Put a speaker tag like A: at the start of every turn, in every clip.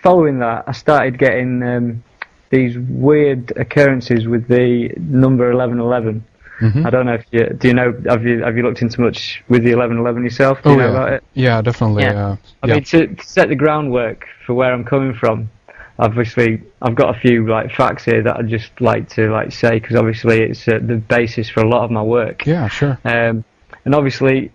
A: following that, I started getting these weird occurrences with the number 1111. I don't know if you know, have you looked into much with the 1111 yourself? Do you know about it?
B: Yeah, definitely.
A: Yeah. I mean, to set the groundwork for where I'm coming from, obviously I've got a few like facts here that I'd just like to say, because obviously it's the basis for a lot of my work.
B: Yeah, sure.
A: And obviously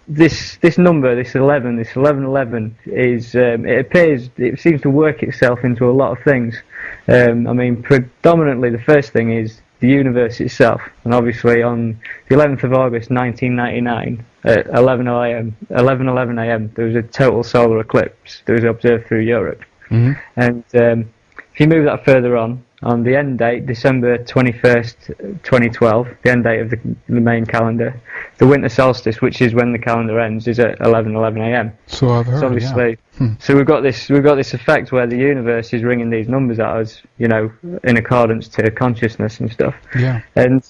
A: this number, this 1111 is it seems to work itself into a lot of things. I mean, predominantly the first thing is the universe itself, and obviously on the 11th of August 1999 at 11:11 a.m. there was a total solar eclipse that was observed through Europe. And if you move that further on the end date, December 21st, 2012, the end date of the main calendar, the winter solstice, which is when the calendar ends, is at 11:11 a.m.
B: So I've heard.
A: So obviously, so we've got this effect where the universe is ringing these numbers at us, you know, in accordance to consciousness and stuff.
B: Yeah.
A: And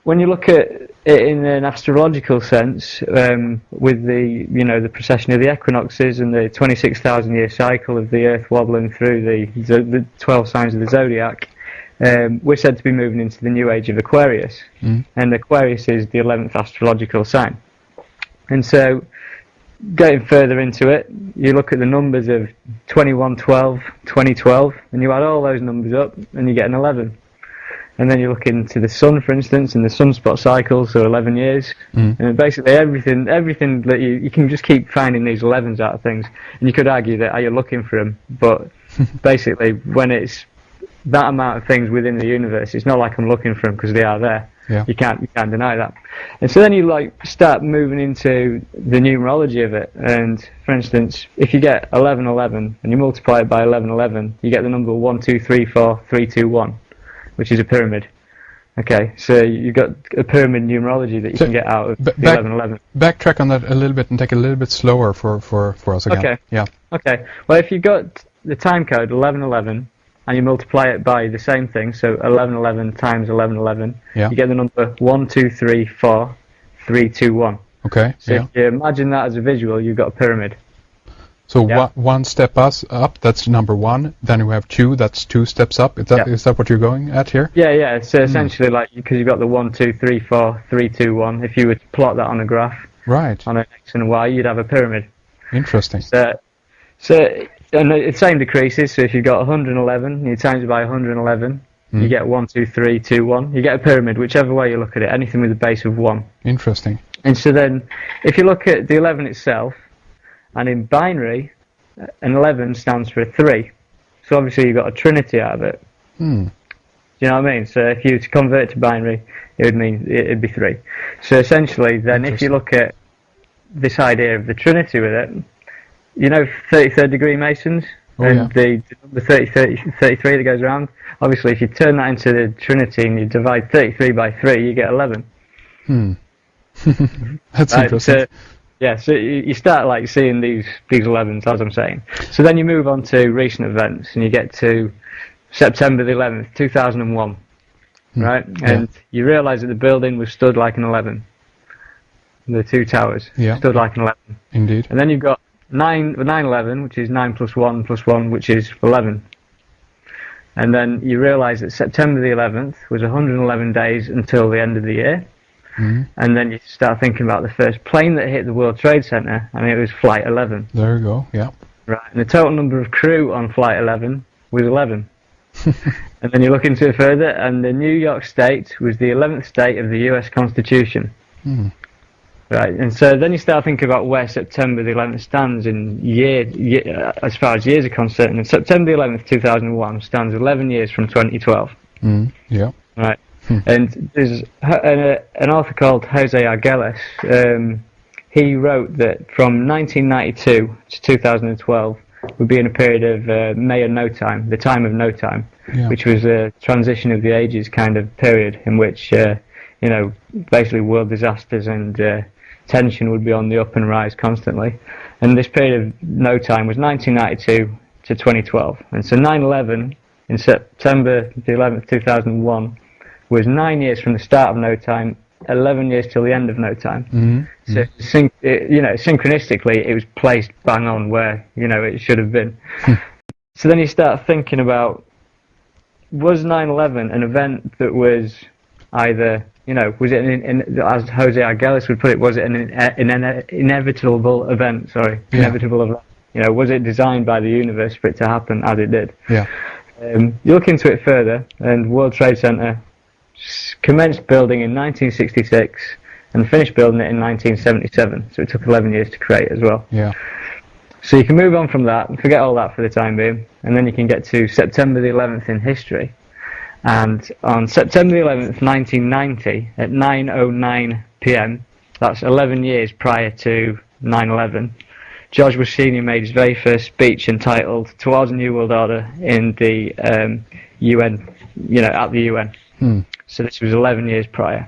A: when you look at it in an astrological sense, with the precession of the equinoxes and the 26,000 year cycle of the Earth wobbling through the 12 signs of the zodiac, we're said to be moving into the new age of Aquarius, and Aquarius is the 11th astrological sign. And so, getting further into it, you look at the numbers of 2112, 2012, and you add all those numbers up, and you get an 11. And then you look into the sun, for instance, and the sunspot cycle, so 11 years. And basically everything that you can just keep finding these 11s out of things. And you could argue that, are you looking for them? But basically, when it's that amount of things within the universe, it's not like I'm looking for them, because they are there.
B: Yeah.
A: You can't deny that. And so then you start moving into the numerology of it. And for instance, if you get 1111 and you multiply it by 1111, you get the number 1, 2, 3, 4, 3, 2, 1. Which is a pyramid. Okay, so you've got a pyramid numerology that you can get out of the 1111.
B: Backtrack on that a little bit and take it a little bit slower for us again.
A: Okay.
B: Yeah.
A: Okay. Well, if you've got the time code 1111 and you multiply it by the same thing, so 1111 times 1111, you get the number 1, 2, 3, 4, 3, 2, 1.
B: Okay.
A: So if you imagine that as a visual, you've got a pyramid.
B: So one step up, that's number 1. Then we have 2, that's 2 steps up. Is that what you're going at here?
A: Yeah. So essentially, like, because you've got the 1, 2, 3, 4, 3, 2, 1. If you were to plot that on a graph,
B: right,
A: on an X and Y, you'd have a pyramid.
B: Interesting.
A: So and the same decreases. So if you've got 111, you times it by 111, you get 1, 2, 3, 2, 1. You get a pyramid, whichever way you look at it. Anything with a base of 1.
B: Interesting.
A: And so then, if you look at the 11 itself. And in binary, an 11 stands for a 3. So obviously you've got a trinity out of it. Do you know what I mean? So if you were to convert it to binary, it would mean it'd be 3. So essentially, then if you look at this idea of the trinity with it, you know 33rd degree Masons? The number 33 that goes around? Obviously, if you turn that into the trinity and you divide 33 by 3, you get 11.
B: That's interesting.
A: So you start like seeing these 11s, as I'm saying. So then you move on to recent events, and you get to September the 11th, 2001, right? And you realise that the building was stood like an 11. The two towers stood like an 11.
B: Indeed.
A: And then you've got 9/11, which is 9 plus 1 plus 1, which is 11. And then you realise that September the 11th was 111 days until the end of the year. And then you start thinking about the first plane that hit the World Trade Center, and it was Flight 11.
B: There you go, yeah.
A: Right, and the total number of crew on Flight 11 was 11. And then you look into it further, and the New York State was the 11th state of the US Constitution. Right, and so then you start thinking about where September the 11th stands in year, as far as years are concerned. And September the 11th, 2001 stands 11 years from 2012.
B: Yeah.
A: Right. And there's an author called Jose Arguelles. He wrote that from 1992 to 2012 would be in a period of May of no time, the time of no time, which was a transition of the ages kind of period in which, basically world disasters and tension would be on the up and rise constantly. And this period of no time was 1992 to 2012. And so 9/11 in September the 11th, 2001, was 9 years from the start of no time, 11 years till the end of no time. So, synchronistically, it was placed bang on where, it should have been. So then you start thinking about, was 9/11 an event that was either, was it, as Jose Arguelles would put it, was it an inevitable event? Sorry,
B: yeah.
A: inevitable event. Was it designed by the universe for it to happen as it did?
B: Yeah.
A: You look into it further, and World Trade Center commenced building in 1966 and finished building it in 1977. So it took 11 years to create as well.
B: Yeah.
A: So you can move on from that and forget all that for the time being, and then you can get to September the 11th in history. And on September the 11th, 1990, at 9:09 p.m., that's 11 years prior to 9/11, George Bush Sr. made his very first speech entitled "Towards a New World Order" in the UN, at the UN. So this was 11 years prior.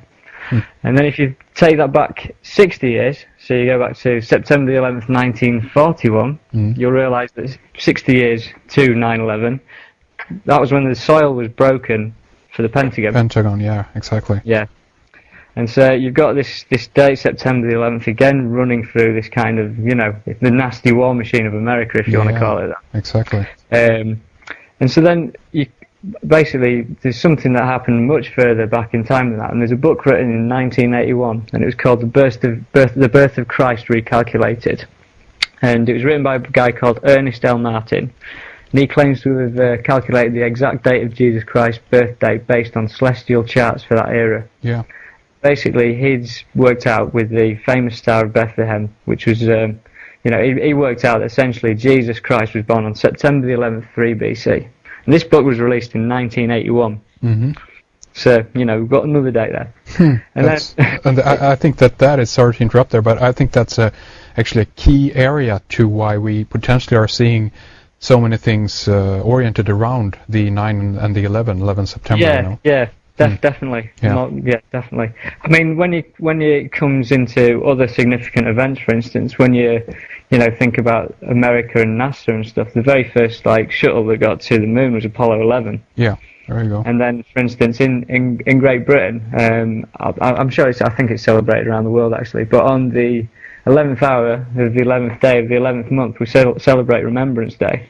A: And then if you take that back 60 years, so you go back to September the 11th, 1941, you'll realise that 60 years to 9/11, that was when the soil was broken for the Pentagon.
B: Pentagon, yeah, exactly.
A: Yeah. And so you've got this date, September the 11th, again running through this kind of, the nasty war machine of America, if you want to call it that.
B: Exactly.
A: And so then basically there's something that happened much further back in time than that, and there's a book written in 1981, and it was called The Birth of Christ Recalculated, and it was written by a guy called Ernest L. Martin, and he claims to have calculated the exact date of Jesus Christ's birthday based on celestial charts for that era.
B: Yeah.
A: Basically, he's worked out with the famous Star of Bethlehem, which was, he worked out that essentially Jesus Christ was born on September the 11th, 3 BC. And this book was released in 1981. So, we've got another date there.
B: And I think that is, sorry to interrupt there, but I think that's actually a key area to why we potentially are seeing so many things oriented around the 9 and the 11 September.
A: Yeah. Definitely.
B: Yeah.
A: Definitely. I mean, when it comes into other significant events, for instance, when you think about America and NASA and stuff, the very first shuttle that got to the moon was Apollo 11.
B: Yeah, there you go.
A: And then, for instance, in Great Britain, I'm sure I think it's celebrated around the world actually, but on the 11th hour of the 11th day of the 11th month, we celebrate Remembrance Day,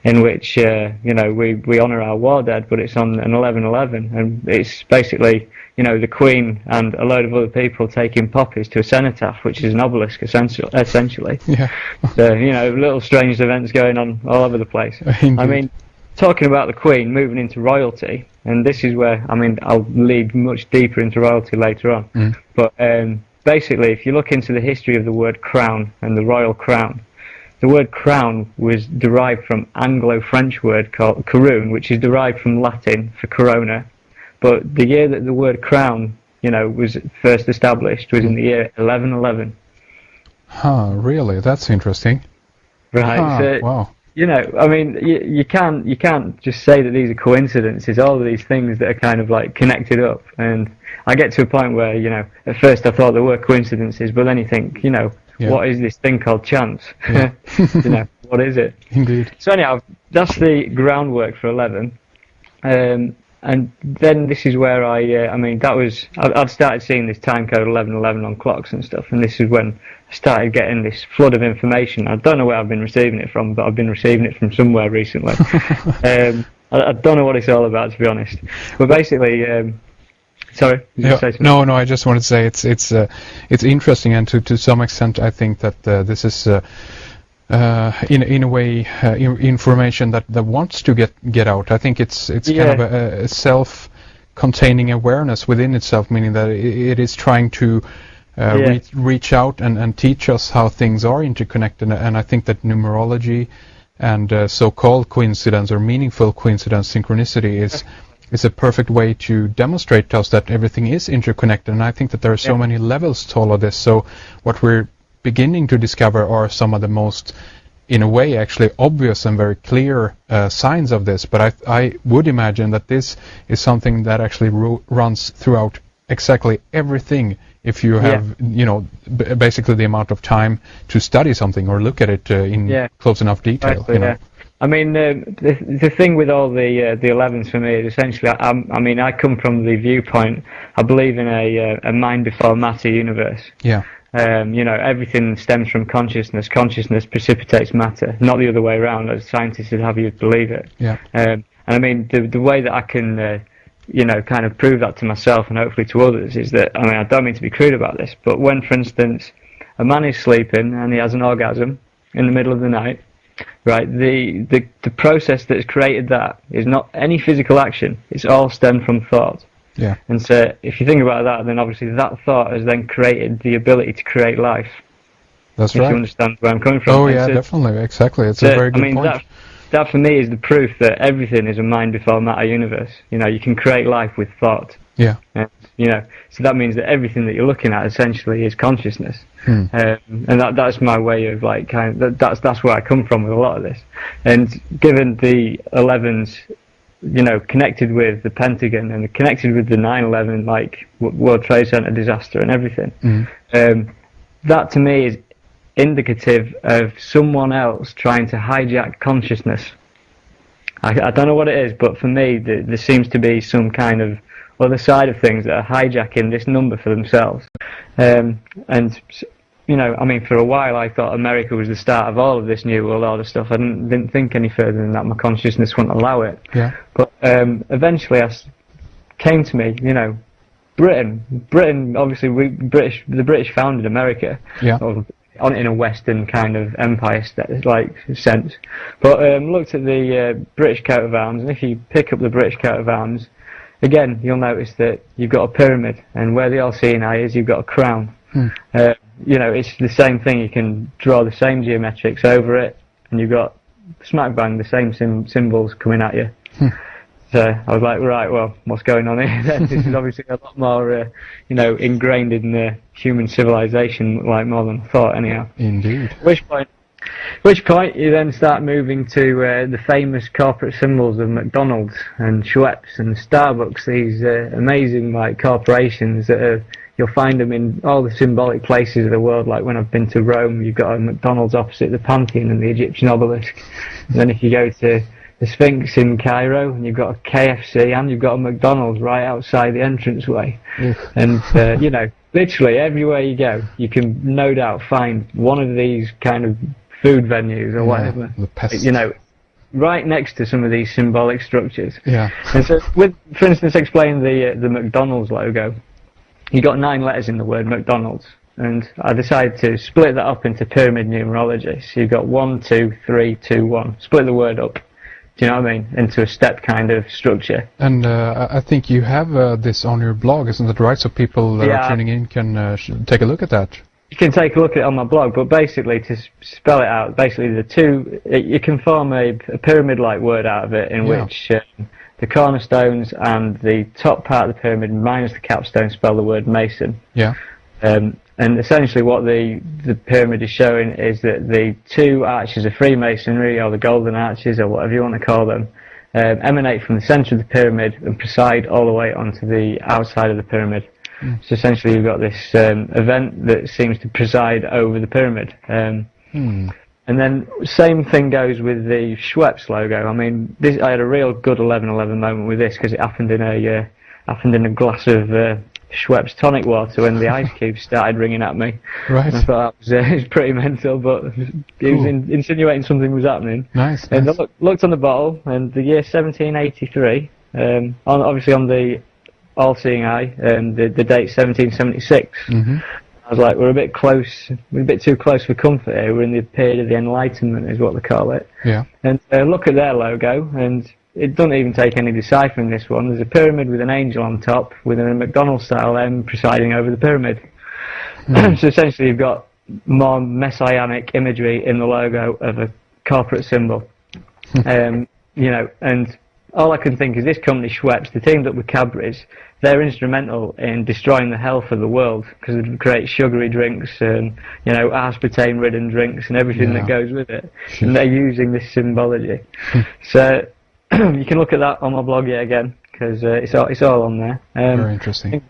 A: in which we honour our war dead, but it's on an 11/11, and it's basically the Queen and a load of other people taking poppies to a cenotaph, which is an obelisk essentially.
B: Yeah.
A: So little strange events going on all over the place.
B: Indeed.
A: I mean, talking about the Queen moving into royalty, and this is where I'll lead much deeper into royalty later on. But basically, if you look into the history of the word crown and the royal crown, the word crown was derived from Anglo-French word called couronne, which is derived from Latin for corona. But the year that the word crown, was first established was in the year 1111.
B: Really? That's interesting.
A: Right. So,
B: wow.
A: You can't just say that these are coincidences. All of these things that are kind of connected up. And I get to a point where, at first I thought there were coincidences, but then you think, what is this thing called chance?
B: Yeah.
A: What is it?
B: Indeed.
A: So anyhow, that's the groundwork for 11. And then this is where I'd started seeing this time code 1111 on clocks and stuff, and this is when I started getting this flood of information. I don't know where I've been receiving it from, but I've been receiving it from somewhere recently. I don't know what it's all about, to be honest. But basically, sorry.
B: No. I just wanted to say it's interesting, and to some extent, I think that this is in a way information that wants to get out. I think it's kind of a self-containing awareness within itself, meaning that it is trying to reach out and teach us how things are interconnected. And I think that numerology and so-called coincidence or meaningful coincidence, synchronicity, is a perfect way to demonstrate to us that everything is interconnected. And I think that there are so many levels to all of this. So what we're beginning to discover are some of the most, in a way, actually obvious and very clear signs of this. But I would imagine that this is something that actually runs throughout exactly everything. If you have, basically the amount of time to study something or look at it in close enough detail.
A: Exactly, I mean, the thing with all the 11s for me is essentially, I come from the viewpoint, I believe in a mind before matter universe.
B: Yeah.
A: You know, everything stems from consciousness. Consciousness precipitates matter, not the other way around, as scientists would have you believe it.
B: Yeah.
A: And I mean, the way that I can, you know, kind of prove that to myself and hopefully to others is that, I mean, I don't mean to be crude about this, but when, for instance, a man is sleeping and he has an orgasm in the middle of the night, right, the process that's created that is not any physical action. It's all stemmed from thought.
B: Yeah.
A: And so if you think about that, then obviously that thought has then created the ability to create life.
B: That's
A: if
B: right.
A: you understand where I'm coming from.
B: Oh,
A: And
B: yeah,
A: so,
B: definitely. Exactly. It's a very good point.
A: That for me is the proof that everything is a mind before matter universe. You know, you can create life with thought.
B: Yeah.
A: And, you know, so that means that everything that you're looking at essentially is consciousness. And that's my way of like that's where I come from with a lot of this. And given the 11s, you know, connected with the Pentagon and connected with the 9/11 like World Trade Center disaster and everything, that to me is indicative of someone else trying to hijack consciousness. I don't know what it is, but for me there seems to be some kind of other side of things that are hijacking this number for themselves. And you know, I mean, for a while I thought America was the start of all of this new world order stuff. I didn't think any further than that. My consciousness wouldn't allow it.
B: Yeah.
A: But eventually came to me, you know, Britain, obviously the British founded America.
B: Yeah.
A: In a Western kind of empire sense. But looked at the British coat of arms, and if you pick up the British coat of arms, again, you'll notice that you've got a pyramid, and where the all-seeing eye is, you've got a crown. You know, it's the same thing. You can draw the same geometrics over it, and you've got smack bang the same symbols coming at you. So I was like, right, well, what's going on here then? This is obviously a lot more, you know, ingrained in human civilization, like more than I thought, anyhow.
B: Indeed.
A: Which point you then start moving to the famous corporate symbols of McDonald's and Schweppes and Starbucks, these amazing like corporations that are, you'll find them in all the symbolic places of the world. Like when I've been to Rome, you've got a McDonald's opposite the Pantheon and the Egyptian obelisk. And then if you go to the Sphinx in Cairo, and you've got a KFC and you've got a McDonald's right outside the entranceway. And you know, literally everywhere you go, you can no doubt find one of these kind of food venues or whatever. You know, right next to some of these symbolic structures.
B: Yeah.
A: And so, for instance, explain the McDonald's logo. You got 9 letters in the word McDonald's, and I decided to split that up into pyramid numerology. So you've got 1, 2, 3, 2, 1. Split the word up. Do you know what I mean? Into a step kind of structure.
B: And I think you have this on your blog, isn't that right? So people that are tuning in can take a look at that.
A: You can take a look at it on my blog, but basically, to spell it out, basically you can form a pyramid-like word out of it, in which the cornerstones and the top part of the pyramid minus the capstone spell the word Mason.
B: Yeah.
A: And essentially what the pyramid is showing is that the 2 arches of Freemasonry, or the golden arches, or whatever you want to call them, emanate from the centre of the pyramid and preside all the way onto the outside of the pyramid. So essentially you've got this event that seems to preside over the pyramid. And then same thing goes with the Schweppes logo. I mean, I had a real good 11/11 moment with this, because it happened in a glass of Schweppes tonic water when the ice cubes started ringing at me.
B: Right.
A: And I thought it was pretty mental, but it was insinuating something was happening.
B: Nice.
A: And I looked on the bottle, and the year 1783, obviously on the all-seeing eye, the date 1776. I was like, we're a bit too close for comfort here. We're in the period of the Enlightenment, is what they call it.
B: Yeah.
A: And look at their logo, and it doesn't even take any deciphering this one. There's a pyramid with an angel on top, with a McDonald's-style M presiding over the pyramid. So essentially you've got more messianic imagery in the logo of a corporate symbol. You know, and all I can think is this company, Schweppes, they teamed up with Cadbury's. They're instrumental in destroying the health of the world, because they create sugary drinks and, you know, aspartame-ridden drinks and everything that goes with it. And they're using this symbology. So you can look at that on my blog yet again, because it's all on there.
B: Very interesting.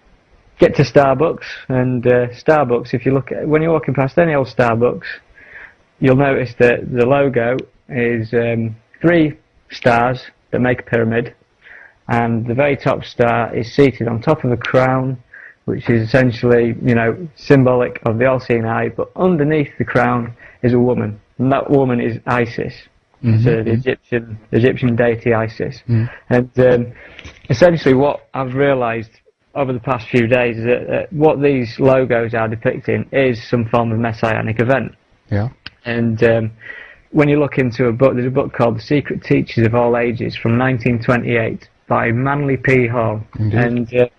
A: Get to Starbucks, and Starbucks, if you look at, when you're walking past any old Starbucks, you'll notice that the logo is 3 stars that make a pyramid, and the very top star is seated on top of a crown which is essentially, symbolic of the all-seeing eye, but underneath the crown is a woman, and that woman is Isis, so the Egyptian deity Isis. And essentially what I've realised over the past few days is that what these logos are depicting is some form of messianic event.
B: Yeah.
A: And when you look into a book, there's a book called The Secret Teachers of All Ages from 1928 by Manly P. Hall.
B: Indeed.
A: And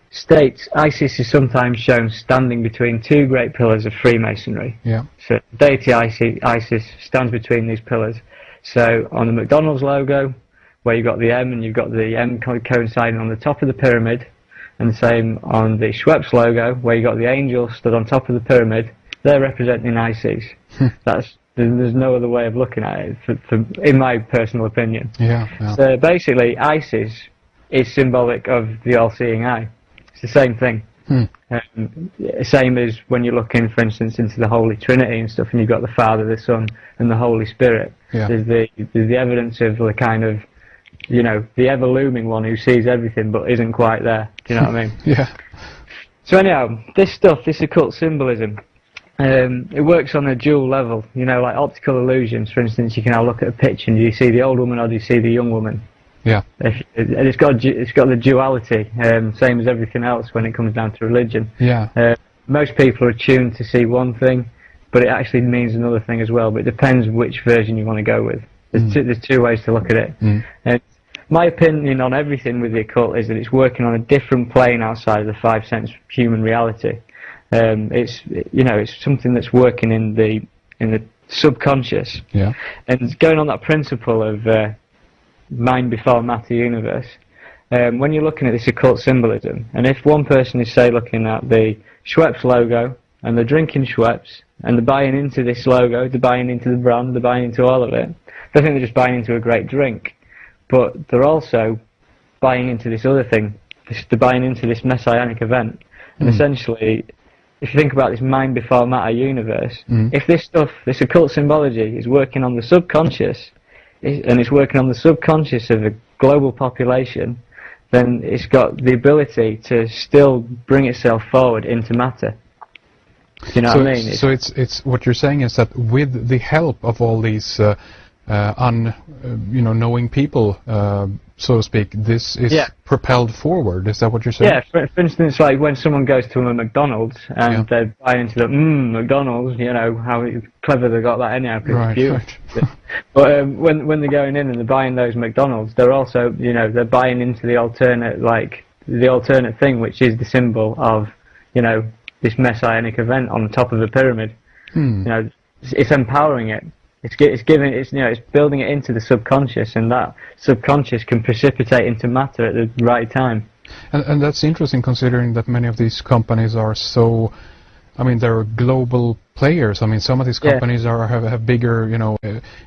A: states Isis is sometimes shown standing between two great pillars of Freemasonry.
B: Yeah.
A: So deity Isis stands between these pillars. So on the McDonald's logo, where you've got the M and you've got the M coinciding on the top of the pyramid, and the same on the Schweppes logo, where you've got the angel stood on top of the pyramid, they're representing Isis. There's no other way of looking at it, in my personal opinion.
B: Yeah.
A: So basically, Isis is symbolic of the all-seeing eye. It's the same thing. Same as when you look in, for instance, into the Holy Trinity and stuff, and you've got the Father, the Son, and the Holy Spirit.
B: Yeah.
A: There's the evidence of the kind of, the ever-looming one who sees everything but isn't quite there. Do you know what I mean?
B: Yeah.
A: So anyhow, this occult symbolism, it works on a dual level, like optical illusions. For instance, you can now look at a picture and do you see the old woman or do you see the young woman?
B: Yeah.
A: And it's got the duality, same as everything else when it comes down to religion.
B: Yeah.
A: Most people are tuned to see one thing, but it actually means another thing as well. But it depends which version you want to go with. There's two ways to look at it. And my opinion on everything with the occult is that it's working on a different plane outside of the 5 sense human reality. It's something that's working in the subconscious.
B: Yeah.
A: And going on that principle of mind before matter universe, when you're looking at this occult symbolism, and if one person is, say, looking at the Schweppes logo, and they're drinking Schweppes, and they're buying into this logo, they're buying into the brand, they're buying into all of it, I think they're just buying into a great drink. But they're also buying into this other thing. They're buying into this messianic event. And essentially, if you think about this mind before matter universe, if this occult symbology is working on the subconscious, and it's working on the subconscious of a global population, then it's got the ability to still bring itself forward into matter. Do you know what I mean?
B: So it's what you're saying is that with the help of all these knowing people, so to speak, this is propelled forward. Is that what you're saying?
A: Yeah. For instance, like when someone goes to a McDonald's and they're buying into the McDonald's, how clever they got that anyhow.
B: Right.
A: But when they're going in and they're buying those McDonald's, they're also they're buying into the alternate thing, which is the symbol of this messianic event on the top of a pyramid. It's empowering it. It's building it into the subconscious, and that subconscious can precipitate into matter at the right time.
B: And that's interesting, considering that many of these companies are so, they're global players. Some of these companies have bigger,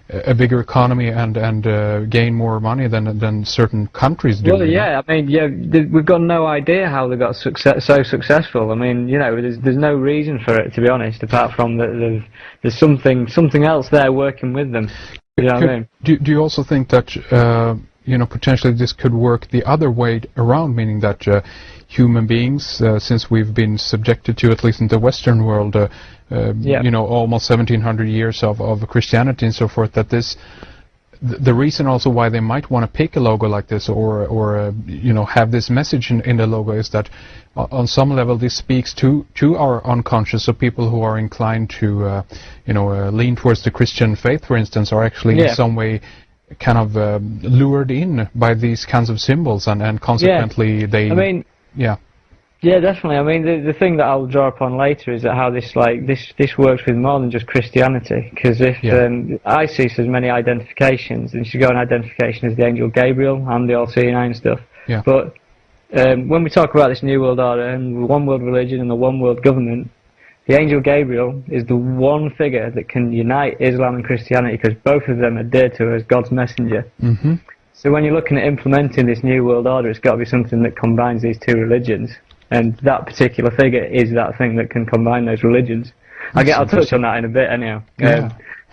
B: a bigger economy and gain more money than certain countries do.
A: Well, we've got no idea how they got so successful. There's no reason for it, to be honest, apart from that there's something else there working with them. You know what I mean?
B: Do you also think that potentially this could work the other way around, meaning that human beings, since we've been subjected to, at least in the Western world, almost 1700 years of Christianity and so forth, that the reason also why they might want to pick a logo like this or have this message in the logo is that on some level this speaks to our unconscious. So people who are inclined to lean towards the Christian faith, for instance, are actually in some way kind of lured in by these kinds of symbols, and consequently they. Yeah, definitely. The thing that I'll draw upon later is that how this works with more than just Christianity. Because if Isis has many identifications, and she's got an identification as the angel Gabriel and the all-seeing eye and stuff. Yeah.
A: But when we talk about this new world order and the one world religion and the one world government, the angel Gabriel is the one figure that can unite Islam and Christianity, because both of them are dear to her as God's messenger. So when you're looking at implementing this new world order, it's got to be something that combines these two religions. And that particular figure is that thing that can combine those religions. I'll touch on that in a bit anyhow.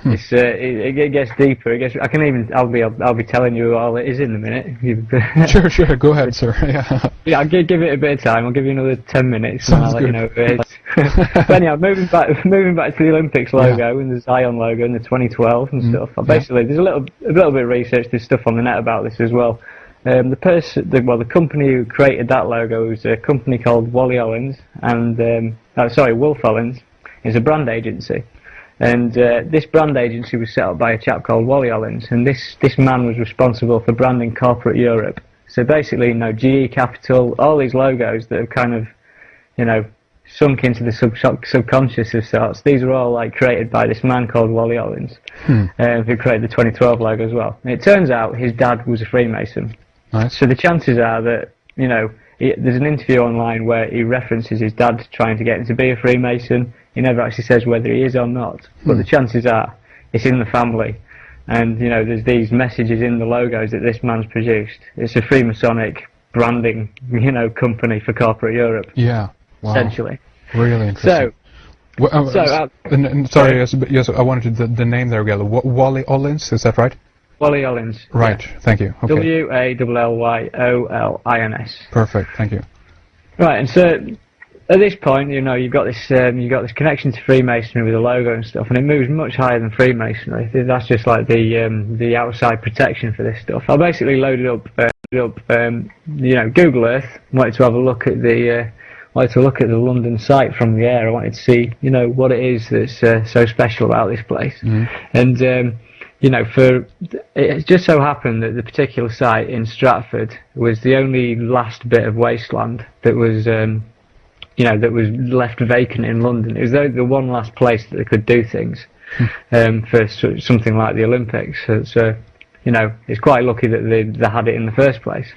A: It gets deeper. I'll be telling you all it is in a minute.
B: Sure. Go ahead, sir. Yeah.
A: Yeah, I'll give it a bit of time. I'll give you another 10 minutes,
B: Sounds
A: and I'll let
B: good.
A: you know if it is. But anyhow, moving back to the Olympics logo and the Zion logo and the 2012 and stuff. Basically, there's a little bit of research. There's stuff on the net about this as well. The company who created that logo is a company called Wally Ollins, and Wolf Ollins is a brand agency. And this brand agency was set up by a chap called Wally Ollins, and this man was responsible for branding corporate Europe. So basically, GE Capital, all these logos that have kind of, sunk into the subconscious of sorts, these are all like created by this man called Wally Ollins, who created the 2012 logo as well. And it turns out his dad was a Freemason.
B: Nice.
A: So the chances are that, there's an interview online where he references his dad trying to get him to be a Freemason. He never actually says whether he is or not, but the chances are it's in the family. And, there's these messages in the logos that this man's produced. It's a Freemasonic branding, company for corporate Europe.
B: Yeah. Wow.
A: Essentially.
B: Really interesting. Yes, I wanted the name there again. Wally Ollins, is that right?
A: Wally Ollins.
B: Right,
A: yeah.
B: Thank you. Okay.
A: WALLYOLINS.
B: Perfect, thank you.
A: Right, and so at this point, you've got this connection to Freemasonry with the logo and stuff, and it moves much higher than Freemasonry. That's just like the outside protection for this stuff. I basically loaded up Google Earth. Wanted to have a look at the London site from the air. I wanted to see what it is that's so special about this place, and. It just so happened that the particular site in Stratford was the only last bit of wasteland that was, that was left vacant in London. It was the one last place that they could do things for something like the Olympics. So it's quite lucky that they had it in the first place.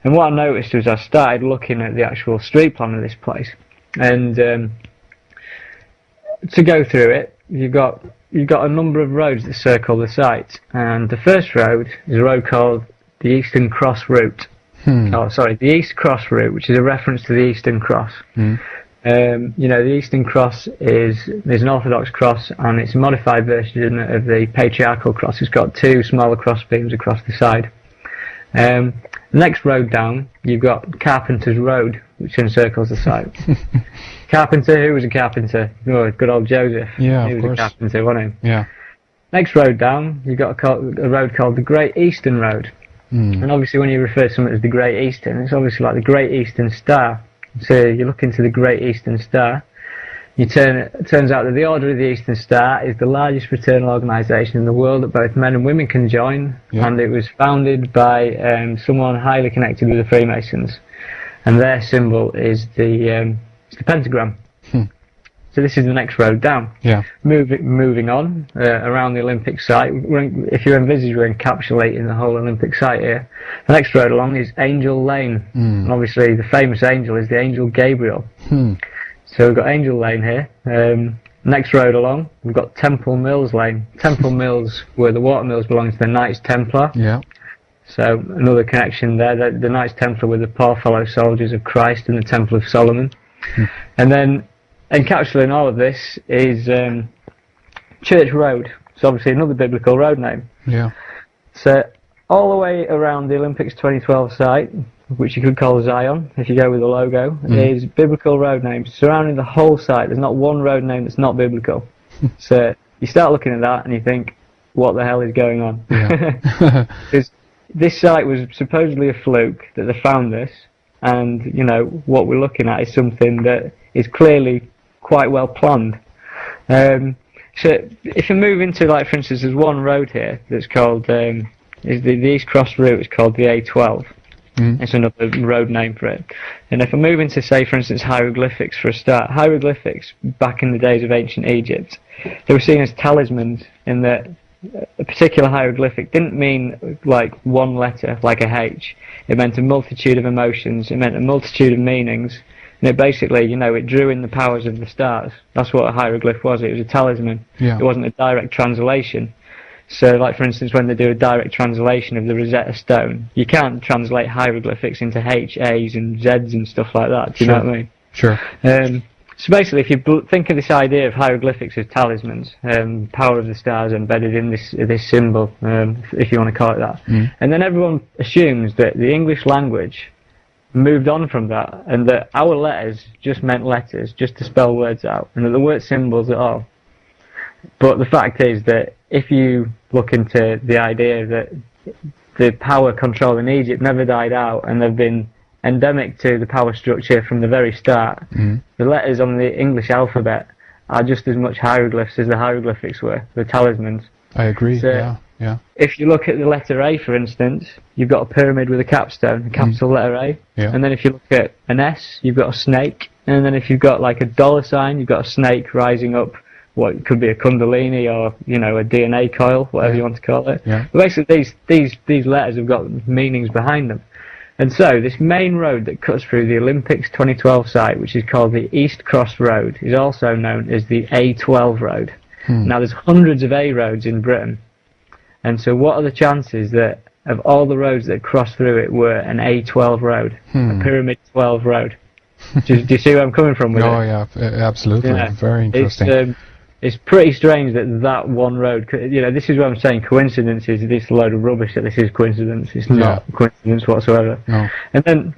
A: And what I noticed was I started looking at the actual street plan of this place, and to go through it, you've got a number of roads that circle the site, and the first road is a road called the Eastern Cross Route. The East Cross Route, which is a reference to the Eastern Cross. The Eastern Cross is an Orthodox cross, and it's a modified version of the Patriarchal cross. It's got two smaller cross beams across the side. The next road down, you've got Carpenter's Road, which encircles the site. Carpenter, who was a carpenter? Oh, good old Joseph.
B: Yeah,
A: he was
B: of course.
A: a carpenter, wasn't he?
B: Yeah.
A: Next road down, you've got a road called the Great Eastern Road. And obviously when you refer to something as the Great Eastern, it's obviously like the Great Eastern Star. So you look into the Great Eastern Star, it turns out that the Order of the Eastern Star is the largest fraternal organisation in the world that both men and women can join, and it was founded by someone highly connected with the Freemasons, and their symbol is the pentagram. So this is the next road down.
B: Yeah.
A: Moving on around the Olympic site. If you envisage we're encapsulating the whole Olympic site here, the next road along is Angel Lane, and obviously the famous angel is the angel Gabriel. So we've got Angel Lane here. Next road along, we've got Temple Mills Lane. Temple Mills, where the water mills belong to the Knights Templar.
B: Yeah.
A: So another connection there. The Knights Templar were the poor fellow soldiers of Christ in the Temple of Solomon. And then encapsulating all of this is Church Road. It's obviously another biblical road name.
B: Yeah.
A: So all the way around the Olympics 2012 site, which you could call Zion if you go with the logo, is biblical road names surrounding the whole site. There's not one road name that's not biblical. So you start looking at that and you think, what the hell is going on?
B: Yeah.
A: Because this site was supposedly a fluke that they found this, and what we're looking at is something that is clearly quite well planned. So if you move into, like, for instance, there's one road here that's called is the East Cross Route is called the A12. It's another road name for it. And if I move into, say, for instance, hieroglyphics for a start, hieroglyphics back in the days of ancient Egypt, they were seen as talismans, in that a particular hieroglyphic didn't mean like one letter, like a H. It meant a multitude of emotions. It meant a multitude of meanings. And it basically, it drew in the powers of the stars. That's what a hieroglyph was. It was a talisman.
B: Yeah.
A: It wasn't a direct translation. So, like, for instance, when they do a direct translation of the Rosetta Stone, you can't translate hieroglyphics into H, A's and Z's and stuff like that. Do you know what I mean?
B: Sure.
A: So basically, if you think of this idea of hieroglyphics as talismans, power of the stars embedded in this symbol, if you want to call it that, and then everyone assumes that the English language moved on from that, and that our letters just meant letters, just to spell words out, and that there weren't symbols at all. But the fact is that if you look into the idea that the power control in Egypt never died out, and they've been endemic to the power structure from the very start, the letters on the English alphabet are just as much hieroglyphs as the hieroglyphics were, the talismans.
B: I agree,
A: So
B: yeah.
A: if you look at the letter A, for instance, you've got a pyramid with a capstone, a capital letter A, and then if you look at an S, you've got a snake, and then if you've got like a dollar sign, you've got a snake rising up what could be a kundalini or, you know, a DNA coil, whatever you want to call it. But basically these letters have got meanings behind them. And so this main road that cuts through the Olympics 2012 site, which is called the East Cross Road, is also known as the A12 road. Now there's hundreds of A roads in Britain, and so what are the chances that of all the roads that cross through it were an A12 road, a Pyramid 12 road? Do you see where I'm coming from with it?
B: Oh yeah, absolutely. Yeah. Very interesting.
A: It's pretty strange that one road, you know, this is what I'm saying, coincidence is this load of rubbish that this is coincidence. It's not coincidence whatsoever.
B: No.
A: And then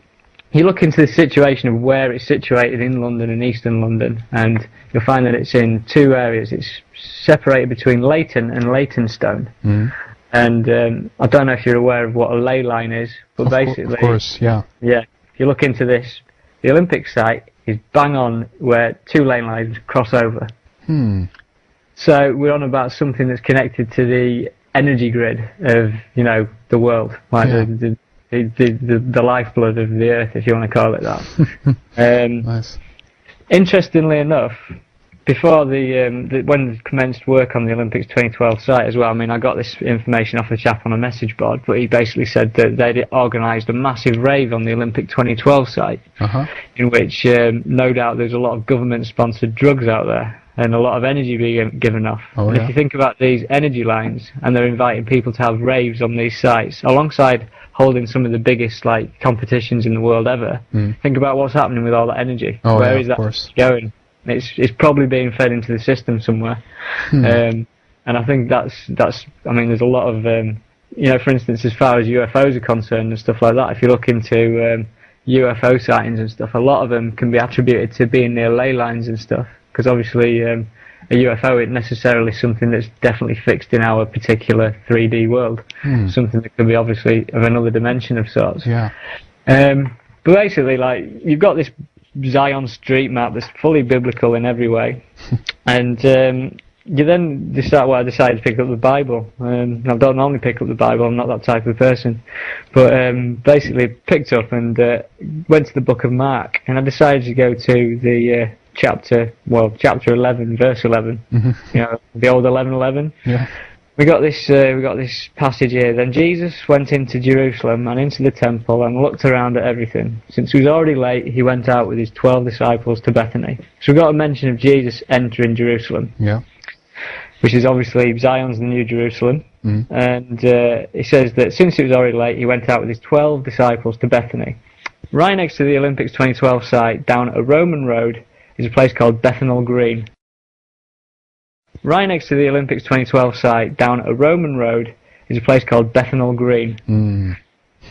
A: you look into the situation of where it's situated in London and Eastern London, and you'll find that it's in two areas. It's separated between Leighton and Leytonstone. And I don't know if you're aware of what a ley line is, but basically...
B: Of course, yeah.
A: Yeah, if you look into this, the Olympic site is bang on where two ley lines cross over. So we're on about something that's connected to the energy grid of, you know, the world, like the lifeblood of the earth, if you want to call it that.
B: Nice.
A: Interestingly enough, before when commenced work on the Olympics 2012 site as well, I mean, I got this information off a chap on a message board, but he basically said that they'd organised a massive rave on the Olympic 2012 site, in which no doubt there's a lot of government-sponsored drugs out there, and a lot of energy being given off. And if you think about these energy lines, and they're inviting people to have raves on these sites, alongside holding some of the biggest like competitions in the world ever, think about what's happening with all that energy. Where is that going? It's probably being fed into the system somewhere. And I think that's I mean, there's a lot of you know, for instance, as far as UFOs are concerned and stuff like that, if you look into UFO sightings and stuff, a lot of them can be attributed to being near ley lines and stuff, because obviously a UFO isn't necessarily something that's definitely fixed in our particular 3D world, something that could be obviously of another dimension of sorts. But basically, like, you've got this Zion street map that's fully biblical in every way, and you then decide, well, I decided to pick up the Bible. I don't normally pick up the Bible, I'm not that type of person, but basically picked up and went to the book of Mark, and I decided to go to the chapter 11, verse 11, you know, the old 11:11. We got this passage here. Then Jesus went into Jerusalem and into the temple and looked around at everything. Since it was already late, he went out with his 12 disciples to Bethany. So we've got a mention of Jesus entering Jerusalem, which is obviously Zion's the New Jerusalem. And he says that since it was already late, he went out with his 12 disciples to Bethany. Right next to the Olympics 2012 site, down a Roman road, is a place called Bethnal Green. Right next to the Olympics 2012 site, down a Roman road, is a place called Bethnal Green.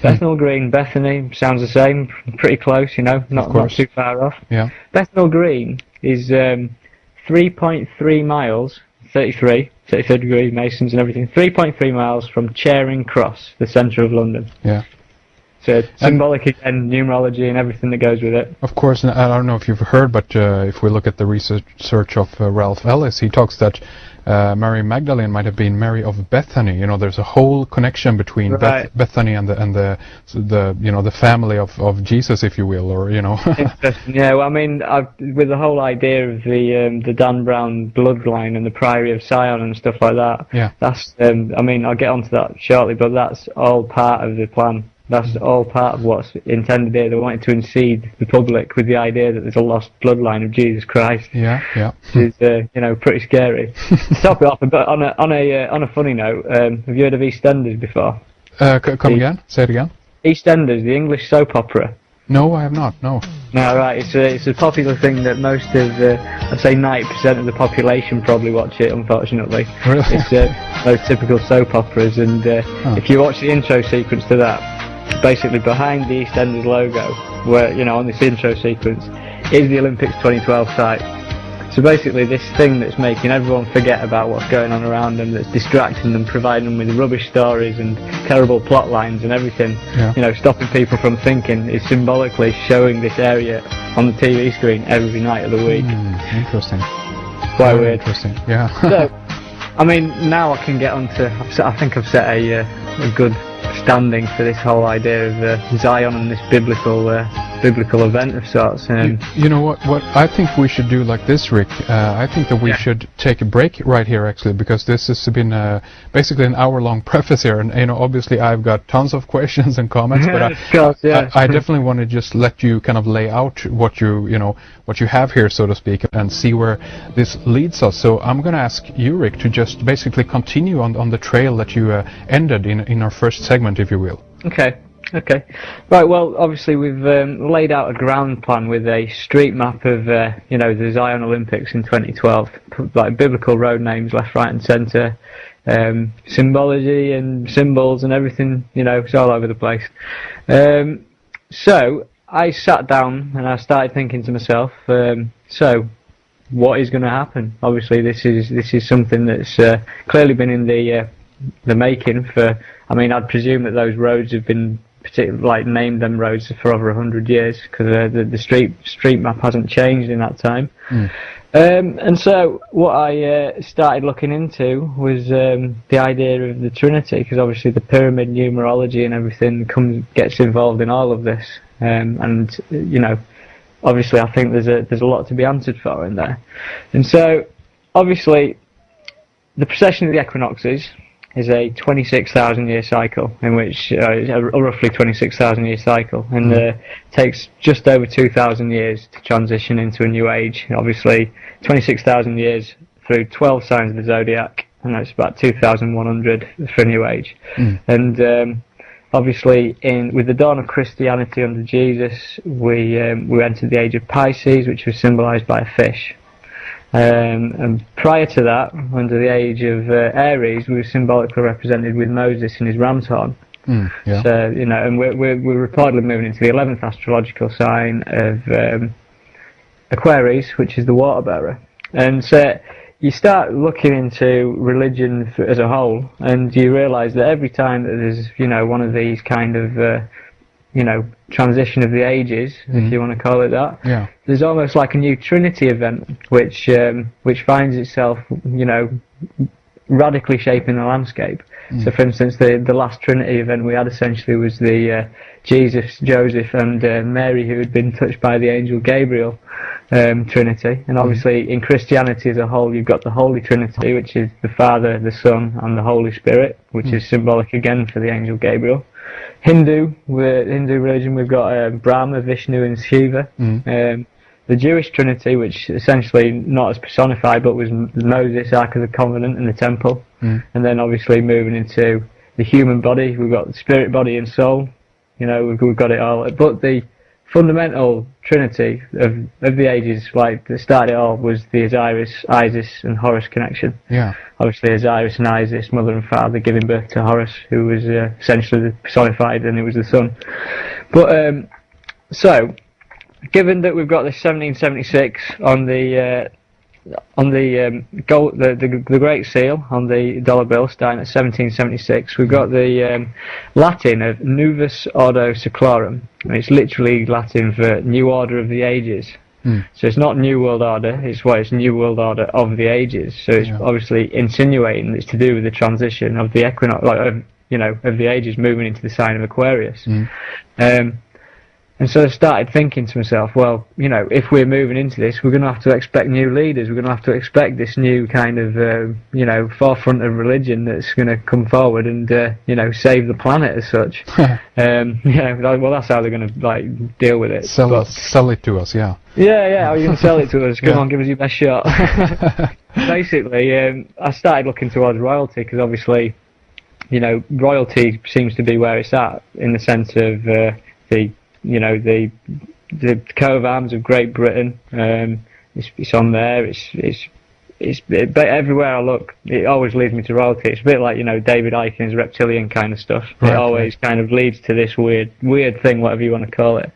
A: Bethnal Green, Bethany, sounds the same, pretty close, you know, not too far off. Bethnal Green is 3.3 miles, 33 degree Masons and everything, 3.3 miles from Charing Cross, the centre of London. So symbolic again, numerology and everything that goes with it.
B: Of course, and I don't know if you've heard, but if we look at the research of Ralph Ellis, he talks that Mary Magdalene might have been Mary of Bethany. You know, there's a whole connection between Bethany and the you know, the family of Jesus, if you will, or you know.
A: Yeah, well, I mean, with the whole idea of the Dan Brown bloodline and the Priory of Sion and stuff like that. That's I mean, I'll get onto that shortly, but that's all part of the plan. That's all part of what's intended here. They wanted to unseed the public with the idea that there's a lost bloodline of Jesus Christ. Which is, you know, pretty scary. To top it off, but on a funny note, have you heard of EastEnders before?
B: Come again? Say it again.
A: EastEnders, the English soap opera.
B: No, I have not. No.
A: No, right. It's a popular thing that most of I'd say 90% of the population probably watch it. Unfortunately,
B: Really?
A: it's those typical soap operas, and if you watch the intro sequence to that, basically behind the EastEnders logo, where on this intro sequence, is the Olympics 2012 site. So basically, this thing that's making everyone forget about what's going on around them, that's distracting them, providing them with rubbish stories and terrible plot lines and everything, stopping people from thinking, is symbolically showing this area on the TV screen every night of the week.
B: Interesting.
A: Quite weird.
B: Interesting. Yeah.
A: So, I mean, now I can get on to. I think I've set a good standing for this whole idea of Zion and this biblical event of sorts.
B: You know what I think we should do like this, Rik. I think that we should take a break right here, actually, because this has been basically an hour-long preface here, and obviously I've got tons of questions and comments, but I definitely want to just let you kind of lay out what you have here, so to speak, and see where this leads us. So I'm going to ask you, Rik, to just basically continue on the trail that you ended in our first segment, if you will.
A: Okay. Right, well, obviously we've laid out a ground plan with a street map of, the Zion Olympics in 2012, like biblical road names left, right and centre, symbology and symbols and everything, it's all over the place. So I sat down and I started thinking to myself, so what is going to happen? Obviously this is something that's clearly been in the making for, I'd presume that those roads have been named them roads for over 100 years, because the street map hasn't changed in that time. And so what I started looking into was the idea of the Trinity, because obviously the pyramid numerology and everything gets involved in all of this, and obviously I think there's a lot to be answered for in there. And so obviously the precession of the equinoxes is a 26,000 year cycle, in which a roughly 26,000 year cycle, and takes just over 2,000 years to transition into a new age. Obviously 26,000 years through 12 signs of the zodiac, and that's about 2,100 for a new age. And obviously with the dawn of Christianity under Jesus, we entered the age of Pisces, which was symbolised by a fish. And prior to that, under the age of Aries, we were symbolically represented with Moses and his ram's horn. So, and we're reportedly moving into the 11th astrological sign of Aquarius, which is the water bearer. And so you start looking into religion as a whole, and you realise that every time that there's one of these kind of transition of the ages, if you want to call it that, there's almost like a new Trinity event, which finds itself, radically shaping the landscape. So, for instance, the last Trinity event we had essentially was the Jesus, Joseph, and Mary, who had been touched by the angel Gabriel Trinity. And obviously, in Christianity as a whole, you've got the Holy Trinity, which is the Father, the Son, and the Holy Spirit, which is symbolic again for the angel Gabriel. Hindu religion, we've got Brahma, Vishnu, and Shiva. The Jewish Trinity, which essentially not as personified, but was Moses, Ark of the Covenant, and the Temple. And then obviously moving into the human body, we've got the spirit, body, and soul. We've got it all. But the fundamental Trinity of the ages, like that started it all, was the Osiris, Isis, and Horus connection. Obviously Osiris and Isis, mother and father, giving birth to Horus, who was essentially personified, and it was the sun. But so, given that we've got this 1776 on the gold, the Great Seal on the dollar bill, starting at 1776, we've got the Latin of Novus Ordo Seclorum, and it's literally Latin for New Order of the Ages. So it's not New World Order, it's New World Order of the Ages. So it's obviously insinuating it's to do with the transition of the equinox, of the ages moving into the sign of Aquarius. And so I started thinking to myself, well, if we're moving into this, we're going to have to expect new leaders. We're going to have to expect this new kind of, forefront of religion that's going to come forward and, save the planet as such. Well, that's how they're going to deal with it.
B: Sell it to us, yeah.
A: Yeah. How are you going to sell it to us? Come on, give us your best shot. Basically, I started looking towards royalty, because obviously, royalty seems to be where it's at, in the sense of the you know, the coat of arms of Great Britain. It's on there. But everywhere I look, it always leads me to royalty. It's a bit like, you know, David Icon's reptilian kind of stuff. It always kind of leads to this weird thing, whatever you want to call it.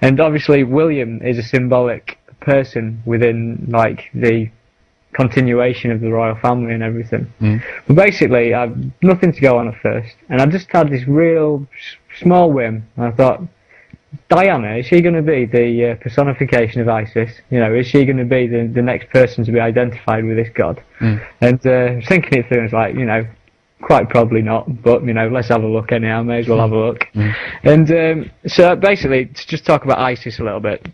A: And obviously, William is a symbolic person within, like, the continuation of the royal family and everything. But basically, I've nothing to go on at first, and I just had this real small whim. And I thought, Diana, is she going to be the personification of Isis? You know, is she going to be the next person to be identified with this god? And thinking it through, I was like, you know, quite probably not, but, you know, let's have a look anyhow, may as well have a look. And so basically, to just talk about Isis a little bit.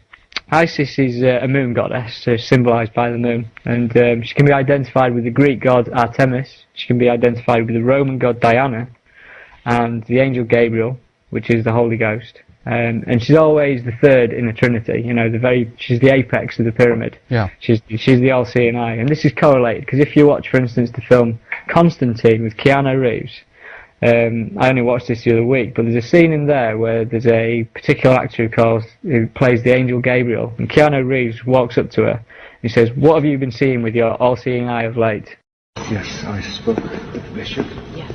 A: Isis is a moon goddess, so symbolised by the moon, and she can be identified with the Greek god Artemis, she can be identified with the Roman god Diana, and the angel Gabriel, which is the Holy Ghost. And she's always the third in the Trinity. You know, she's the apex of the pyramid. Yeah. She's the all-seeing eye, and this is correlated because if you watch, for instance, the film Constantine with Keanu Reeves, I only watched this the other week, but there's a scene in there where there's a particular actor who plays the angel Gabriel, and Keanu Reeves walks up to her. And he says, "What have you been seeing with your all-seeing eye of late?"
C: Yes, I spoke with the bishop.
D: Yes.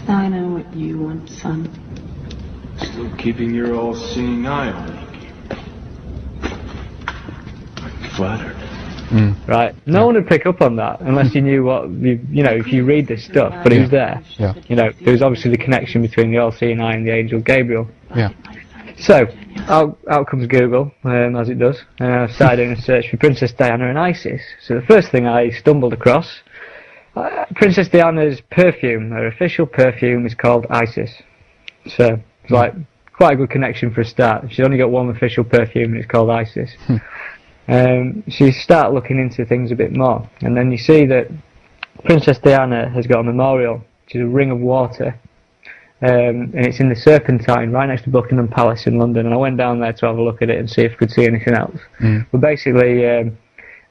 D: I know what you want, son.
C: Still keeping your all-seeing eye on me. I'm flattered.
A: Right. No one would pick up on that unless you knew what, you know, if you read this stuff, but it was there. Yeah. You know, there was obviously the connection between the all-seeing eye and the angel Gabriel. Yeah. So, out comes Google, as it does, and I started doing a search for Princess Diana and Isis. So the first thing I stumbled across, Princess Diana's perfume, her official perfume, is called Isis. So, it's like, quite a good connection for a start. She's only got one official perfume and it's called Isis. So you start looking into things a bit more, and then you see that Princess Diana has got a memorial, which is a ring of water, and it's in the Serpentine, right next to Buckingham Palace in London, and I went down there to have a look at it and see if I could see anything else. But basically,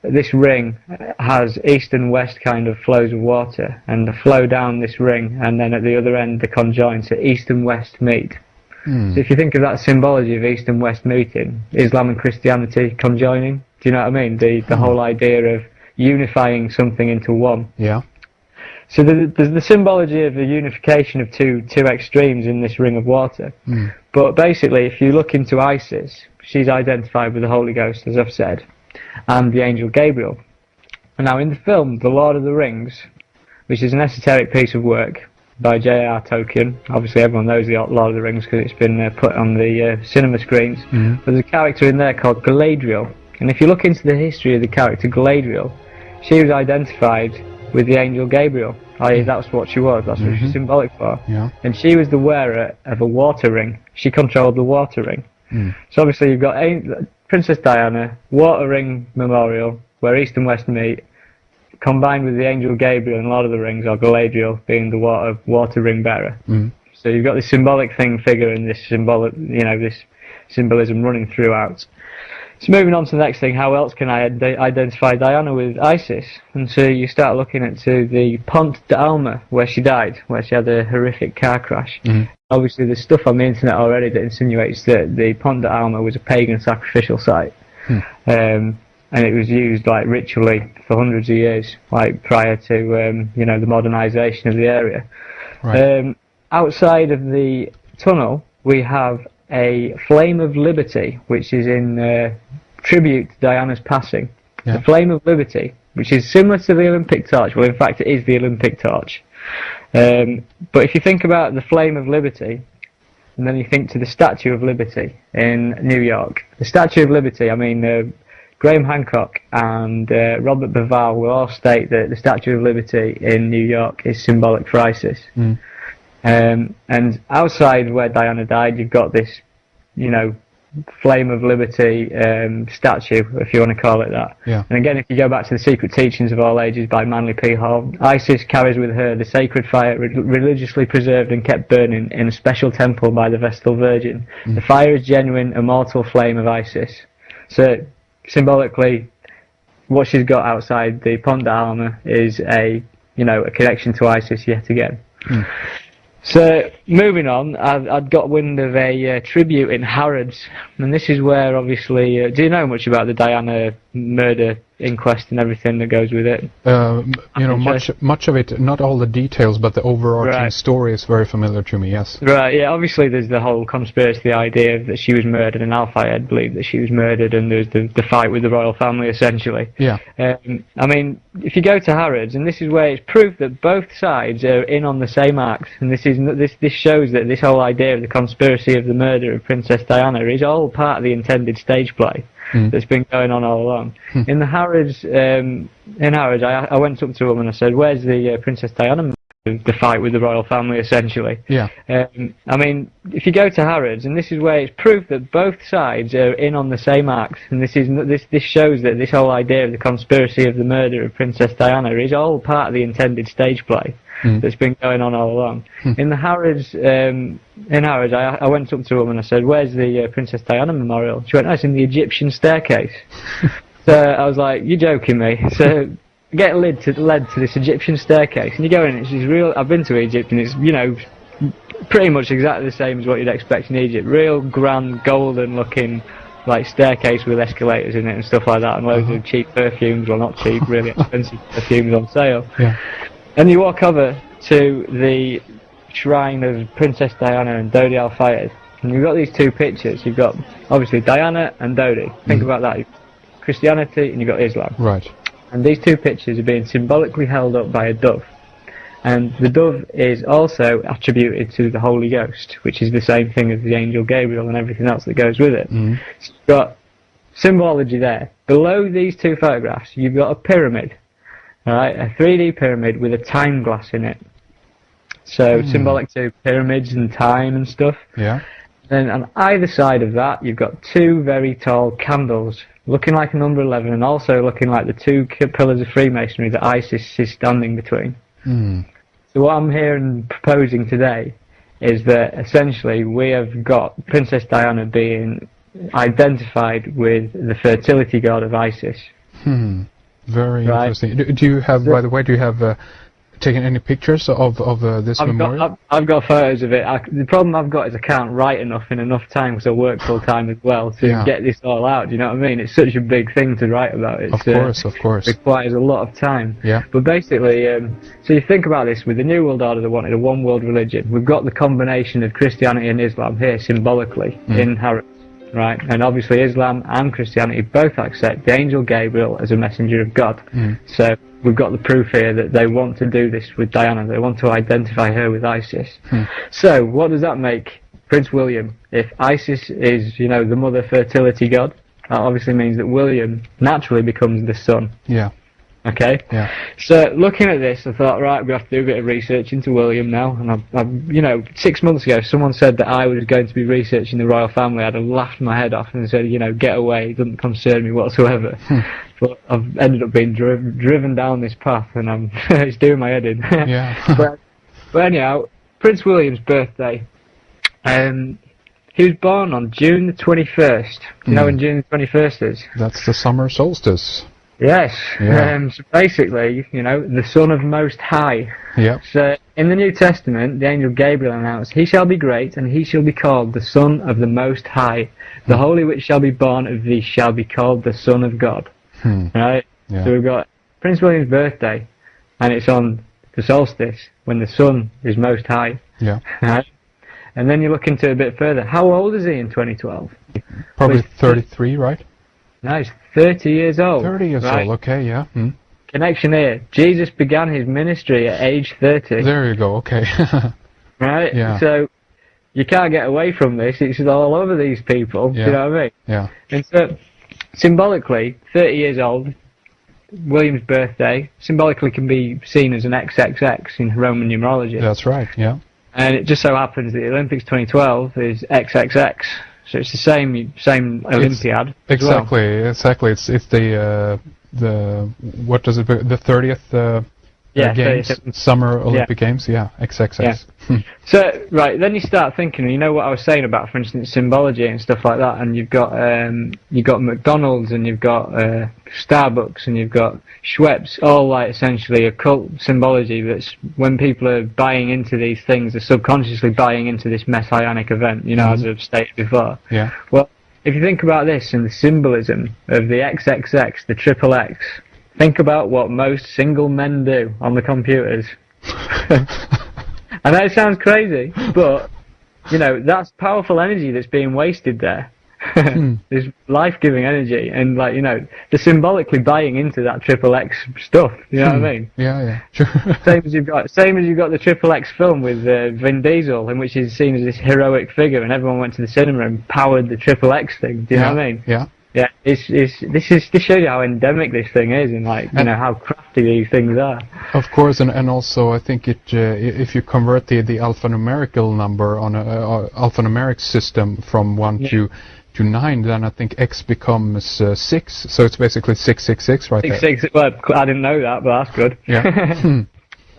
A: this ring has east and west kind of flows of water, and the flow down this ring, and then at the other end they conjoin, so east and west meet. So if you think of that symbology of east and west meeting, Islam and Christianity conjoining, do you know what I mean? The whole idea of unifying something into one. Yeah. So there's the symbology of the unification of two extremes in this ring of water. But basically, if you look into Isis, she's identified with the Holy Ghost, as I've said, and the angel Gabriel. And now in the film, The Lord of the Rings, which is an esoteric piece of work by J.R. Tolkien. Obviously everyone knows the Lord of the Rings because it's been put on the cinema screens. But there's a character in there called Galadriel. And if you look into the history of the character Galadriel, she was identified with the angel Gabriel. I.e. that's what she was, that's what she's symbolic for. Yeah. And she was the wearer of a water ring. She controlled the water ring. So obviously you've got Princess Diana, water ring memorial, where east and west meet, combined with the angel Gabriel and Lord of the Rings, or Galadriel being the water ring bearer. So you've got this symbolic figure and this this symbolism running throughout. So moving on to the next thing, how else can I identify Diana with Isis? And so you start looking into the Pont d'Alma, where she died, where she had a horrific car crash. Obviously there's stuff on the internet already that insinuates that the Pont d'Alma was a pagan sacrificial site. And it was used like ritually for hundreds of years, like prior to the modernisation of the area. Right. Outside of the tunnel, we have a Flame of Liberty, which is in tribute to Diana's passing. Yeah. The Flame of Liberty, which is similar to the Olympic torch. Well, in fact, it is the Olympic torch. But if you think about the Flame of Liberty, and then you think to the Statue of Liberty in New York, the Statue of Liberty, I mean, Graham Hancock and Robert Bauval will all state that the Statue of Liberty in New York is symbolic for ISIS. And outside where Diana died, you've got this, Flame of Liberty statue, if you want to call it that. Yeah. And again, if you go back to the Secret Teachings of All Ages by Manly P. Hall, Isis carries with her the sacred fire religiously preserved and kept burning in a special temple by the Vestal Virgin. The fire is genuine, immortal flame of Isis. So, symbolically, what she's got outside the Pont d'Alma is a a connection to ISIS yet again. So, moving on, I'd got wind of a tribute in Harrods, and this is where, obviously, do you know much about the Diana murder inquest and everything that goes with it?
B: Much of it, not all the details, but the overarching story is very familiar to me, yes.
A: Right, yeah, obviously there's the whole conspiracy idea that she was murdered, and Al-Fayed believed that she was murdered, and there's the fight with the royal family, essentially.
B: Yeah.
A: I mean, if you go to Harrods, and this is where it's proof that both sides are in on the same act, and this shows that this whole idea of the conspiracy of the murder of Princess Diana is all part of the intended stage play that's been going on all along. In the Harrods, I went up to him and I said, "Where's the Princess Diana?" The fight with the royal family, essentially.
B: Yeah.
A: I mean, if you go to Harrods, and this is where it's proof that both sides are in on the same act, and this shows that this whole idea of the conspiracy of the murder of Princess Diana is all part of the intended stage play that's been going on all along. In the Harrods, I went up to him and I said, "Where's the Princess Diana memorial?" She went, "Oh, it's in the Egyptian staircase." So I was like, "You're joking me." So get led to this Egyptian staircase, and you go in, it's real. I've been to Egypt, and it's pretty much exactly the same as what you'd expect in Egypt. Real grand, golden looking, like staircase with escalators in it and stuff like that, and loads of cheap perfumes, well not cheap, really expensive perfumes on sale.
B: Yeah.
A: And you walk over to the shrine of Princess Diana and Dodi Al-Fayed, and you've got these two pictures. You've got obviously Diana and Dodi. Think about that. You've got Christianity and you've got Islam.
B: Right.
A: And these two pictures are being symbolically held up by a dove. And the dove is also attributed to the Holy Ghost, which is the same thing as the angel Gabriel and everything else that goes with it. So you've got symbology there. Below these two photographs, you've got a pyramid, right? A 3D pyramid with a time glass in it. So symbolic to pyramids and time and stuff.
B: Yeah.
A: Then on either side of that, you've got two very tall candles, looking like a number 11, and also looking like the two pillars of Freemasonry that ISIS is standing between. So what I'm here and proposing today is that essentially we have got Princess Diana being identified with the fertility god of ISIS.
B: Very interesting. Do you have, by the way, taken any pictures of this memorial?
A: I've got photos of it. The problem I've got is I can't write enough in enough time because I work full time as well to get this all out. Do you know what I mean? It's such a big thing to write about. Of course. It requires a lot of time.
B: Yeah.
A: But basically, so you think about this with the New World Order, they wanted a one world religion. We've got the combination of Christianity and Islam here symbolically in Harrods. Right, and obviously Islam and Christianity both accept the angel Gabriel as a messenger of God. So we've got the proof here that they want to do this with Diana. They want to identify her with ISIS. So what does that make Prince William? If ISIS is, the mother fertility god, that obviously means that William naturally becomes the son.
B: Yeah.
A: Okay?
B: Yeah.
A: So looking at this, I thought, right, we have to do a bit of research into William now. And I 6 months ago, someone said that I was going to be researching the royal family. I'd have laughed my head off and said, get away, it doesn't concern me whatsoever. But I've ended up being driven down this path, and it's doing my head in.
B: Yeah.
A: but anyhow, Prince William's birthday. He was born on June the 21st. You know when June the 21st is?
B: That's the summer solstice.
A: Yes.
B: Yeah.
A: So basically, the Son of Most High.
B: Yeah.
A: So in the New Testament, the angel Gabriel announced, "He shall be great, and he shall be called the Son of the Most High. The Holy which shall be born of thee shall be called the Son of God." Right?
B: Yeah.
A: So we've got Prince William's birthday, and it's on the solstice, when the sun is most high.
B: Yeah.
A: Right? And then you look into a bit further. How old is he in 2012?
B: Probably 33, right?
A: No, he's 30 years old.
B: 30 years
A: right?
B: old, okay, yeah.
A: Connection here. Jesus began his ministry at age 30.
B: There you go, okay.
A: Right?
B: Yeah.
A: So you can't get away from this. It's all over these people.
B: Yeah.
A: You know what I mean?
B: Yeah.
A: And so, symbolically, 30 years old, William's birthday, symbolically can be seen as an XXX in Roman numerology.
B: That's right, yeah.
A: And it just so happens that the Olympics 2012 is XXX. So it's the same Olympiad.
B: Exactly. It's the what does it be? The 30th
A: Yeah,
B: Games,
A: 37.
B: Summer Olympic Games, yeah, XXX.
A: So, right, then you start thinking, you know what I was saying about, for instance, symbology and stuff like that, and you've got McDonald's, and you've got Starbucks, and you've got Schweppes, all like essentially occult symbology that's when people are buying into these things, they're subconsciously buying into this messianic event, you know, as I've stated before.
B: Yeah.
A: Well, if you think about this and the symbolism of the XXX, the triple X, think about what most single men do on the computers. I know it sounds crazy, but, you know, that's powerful energy that's being wasted there. This life-giving energy, and, like, you know, they're symbolically buying into that triple X stuff, you know what I mean?
B: Yeah, sure.
A: Same as you've got the triple X film with Vin Diesel, in which he's seen as this heroic figure, and everyone went to the cinema and powered the triple X thing, do you know what I mean?
B: Yeah.
A: Yeah, this shows you how endemic this thing is, and like you know how crafty these things are.
B: Of course, and also I think it if you convert the alphanumerical number on a alphanumeric system from 1 to 9, then I think X becomes 6. So it's basically 666 right there.
A: 666. Well, I didn't know that, but that's good.
B: Yeah.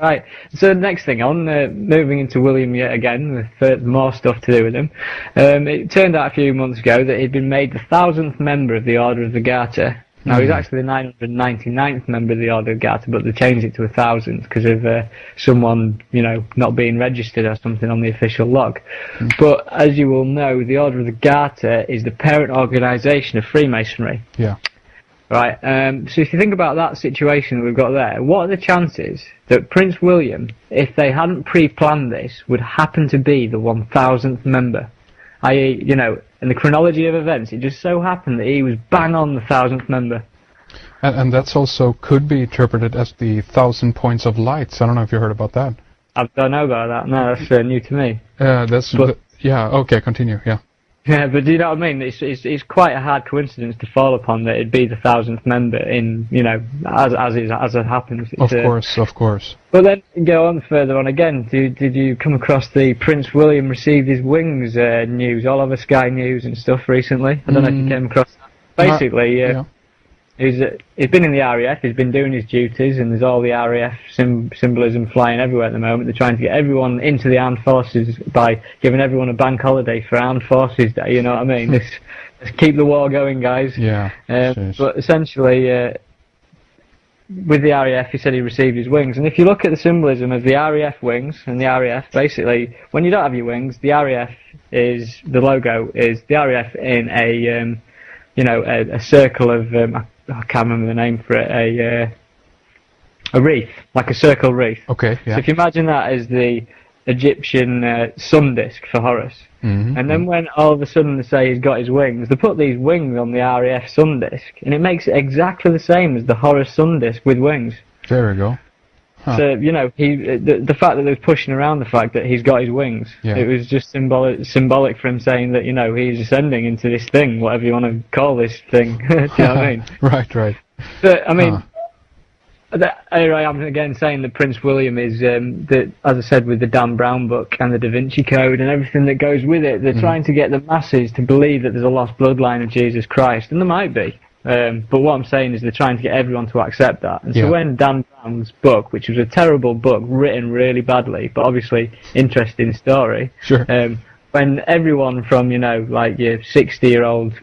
A: Right, so the next thing on, moving into William yet again, with more stuff to do with him. It turned out a few months ago that he'd been made the 1000th member of the Order of the Garter. Now, he's actually the 999th member of the Order of the Garter, but they changed it to 1000th because of someone, you know, not being registered or something on the official log. But, as you will know, the Order of the Garter is the parent organisation of Freemasonry.
B: Yeah.
A: Right, so if you think about that situation that we've got there, what are the chances that Prince William, if they hadn't pre-planned this, would happen to be the 1000th member? I.e., you know, in the chronology of events, it just so happened that he was bang on the 1000th member.
B: And that's also could be interpreted as the 1000 points of lights. I don't know if you heard about that.
A: I don't know about that. No, that's new to me.
B: Yeah, okay, continue, yeah.
A: Yeah, but do you know what I mean? It's quite a hard coincidence to fall upon that it'd be the 1000th member in, you know, as it happens.
B: Of course.
A: But then go on further on again. Did you come across the Prince William received his wings news all over Sky News and stuff recently? I don't know if you came across that. Basically, he's been in the RAF, he's been doing his duties, and there's all the RAF symbolism flying everywhere at the moment. They're trying to get everyone into the armed forces by giving everyone a bank holiday for Armed Forces Day, you know what I mean? Let's keep the war going, guys.
B: Yeah.
A: But essentially, with the RAF, he said he received his wings. And if you look at the symbolism of the RAF wings, and the RAF, basically, when you don't have your wings, the RAF is, the logo is the RAF in a, you know, a circle of, I can't remember the name for it, a wreath, like a circle wreath.
B: Okay, yeah.
A: So if you imagine that as the Egyptian sun disk for Horus, and then when all of a sudden they say he's got his wings, they put these wings on the RAF sun disk, and it makes it exactly the same as the Horus sun disk with wings.
B: There we go. Huh.
A: So, you know, the fact that they was pushing around the fact that he's got his wings, it was just symbolic for him saying that, you know, he's ascending into this thing, whatever you want to call this thing. Do you know what I mean?
B: Right.
A: But, I mean, here I am again saying that Prince William is, as I said, with the Dan Brown book and the Da Vinci Code and everything that goes with it, they're trying to get the masses to believe that there's a lost bloodline of Jesus Christ, and there might be. But what I'm saying is they're trying to get everyone to accept that. And so when Dan Brown's book, which was a terrible book, written really badly, but obviously interesting story, when everyone from, you know, like your 60-year-old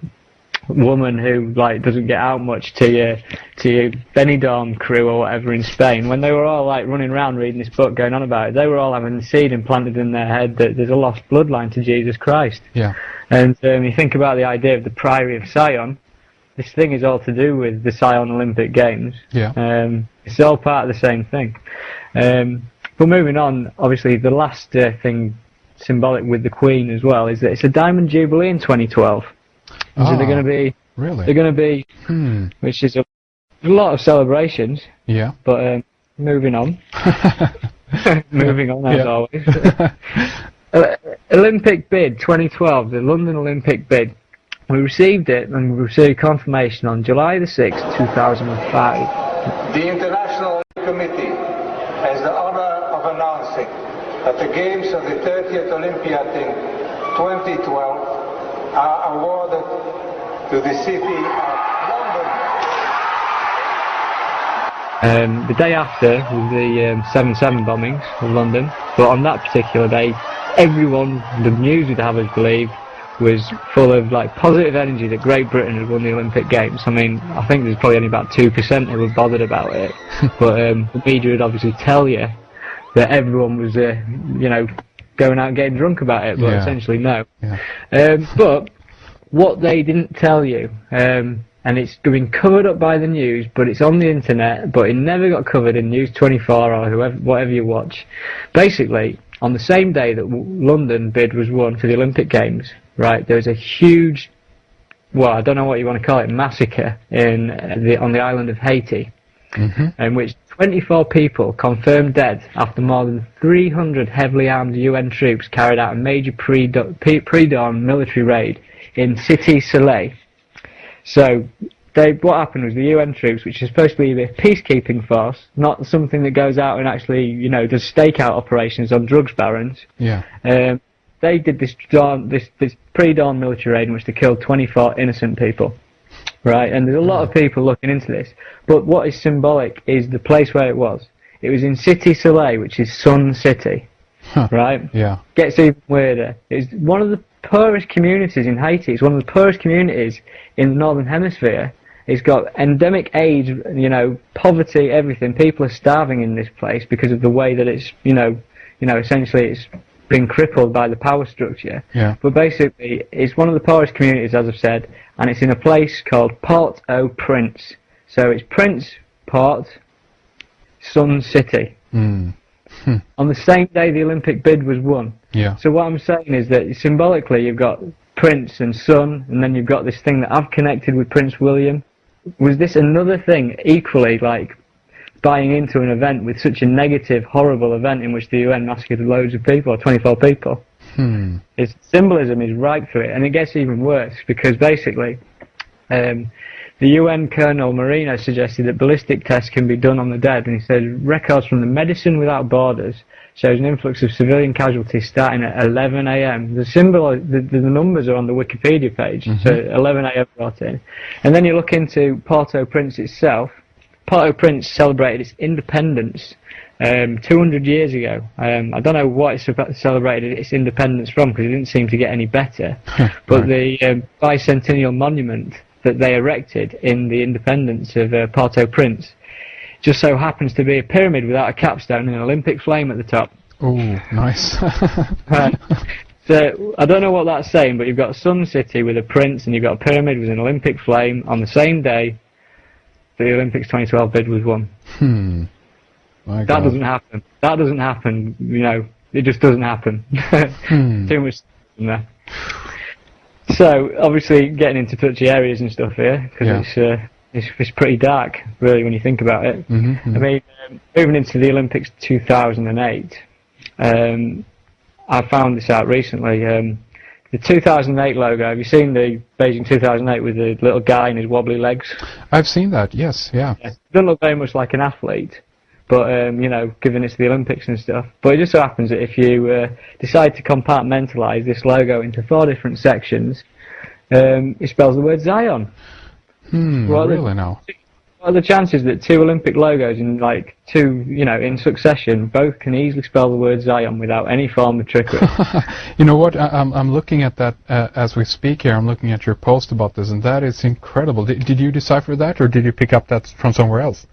A: woman who like doesn't get out much to your Benidorm crew or whatever in Spain, when they were all like running around reading this book going on about it, they were all having the seed implanted in their head that there's a lost bloodline to Jesus Christ. Yeah. And you think about the idea of the Priory of Sion. This thing is all to do with the Sion Olympic Games. Yeah. It's all part of the same thing. But moving on, obviously the last thing symbolic with the Queen as well is that it's a Diamond Jubilee in 2012. So they're going to be, they're going to be, which is a lot of celebrations. Yeah. But moving on, moving on as always. Olympic bid 2012, the London Olympic bid. We received it, and we received confirmation on July the 6th, 2005.
E: The International Committee has the honor of announcing that the Games of the 30th Olympiad in 2012 are awarded to the city of London.
A: The day after was the 7/7 bombings of London, but on that particular day, everyone, the news would have us believe, was full of like positive energy that Great Britain had won the Olympic Games. I mean, I think there's probably only about 2% who were bothered about it, but the media would obviously tell you that everyone was, going out and getting drunk about it, but essentially no.
B: Yeah.
A: But what they didn't tell you, and it's been covered up by the news, but it's on the internet, but it never got covered in News 24 or whatever you watch. Basically, on the same day that London bid was won for the Olympic Games, right, there was a huge, well, I don't know what you want to call it, massacre on the island of Haiti, in which 24 people confirmed dead after more than 300 heavily armed UN troops carried out a major pre-dawn military raid in Cité Soleil. So what happened was the UN troops, which is supposed to be a peacekeeping force, not something that goes out and actually, does stakeout operations on drugs barons.
B: Yeah.
A: They did this pre-dawn military raid in which they killed 24 innocent people. Right, and there's a lot of people looking into this. But what is symbolic is the place where it was. It was in Cité Soleil, which is Sun City. Right?
B: Yeah.
A: Gets even weirder. It's one of the poorest communities in Haiti. It's one of the poorest communities in the Northern Hemisphere. It's got endemic AIDS, poverty, everything. People are starving in this place because of the way that it's, essentially it's been crippled by the power structure.
B: Yeah.
A: But basically, it's one of the poorest communities, as I've said, and it's in a place called Port-au-Prince. So it's Prince, Port, Sun City. On the same day the Olympic bid was won.
B: Yeah.
A: So what I'm saying is that symbolically you've got Prince and Sun, and then you've got this thing that I've connected with Prince William. Was this another thing equally like buying into an event with such a negative, horrible event in which the UN massacred loads of people, or 24 people? Its symbolism is right through it, and it gets even worse because basically the UN Colonel Marino suggested that ballistic tests can be done on the dead, and he said records from the Medicine Without Borders shows an influx of civilian casualties starting at 11 a.m. The numbers are on the Wikipedia page, so 11 a.m. brought in. And then you look into Port-au-Prince itself. Port-au-Prince celebrated its independence 200 years ago. I don't know what it celebrated its independence from because it didn't seem to get any better. But the bicentennial monument that they erected in the independence of Port-au-Prince just so happens to be a pyramid without a capstone and an Olympic flame at the top.
B: Oh, nice.
A: So I don't know what that's saying, but you've got Sun City with a prince and you've got a pyramid with an Olympic flame on the same day the Olympics 2012 bid was won.
B: My
A: that
B: God.
A: doesn't happen. That doesn't happen, it just doesn't happen. Too much in there. So, obviously, getting into touchy areas and stuff here, because it's pretty dark, really, when you think about it. I mean, moving into the Olympics 2008, I found this out recently. The 2008 logo, have you seen the Beijing 2008 with the little guy and his wobbly legs?
B: I've seen that, yes, yeah.
A: It doesn't look very much like an athlete, but, given it's the Olympics and stuff. But it just so happens that if you decide to compartmentalise this logo into 4 different sections, it spells the word Zion.
B: Really now?
A: What are the chances that 2 Olympic logos in in succession both can easily spell the word Zion without any form of trickery?
B: You know what? I'm looking at that as we speak here. I'm looking at your post about this, and that is incredible. Did you decipher that, or did you pick up that from somewhere else?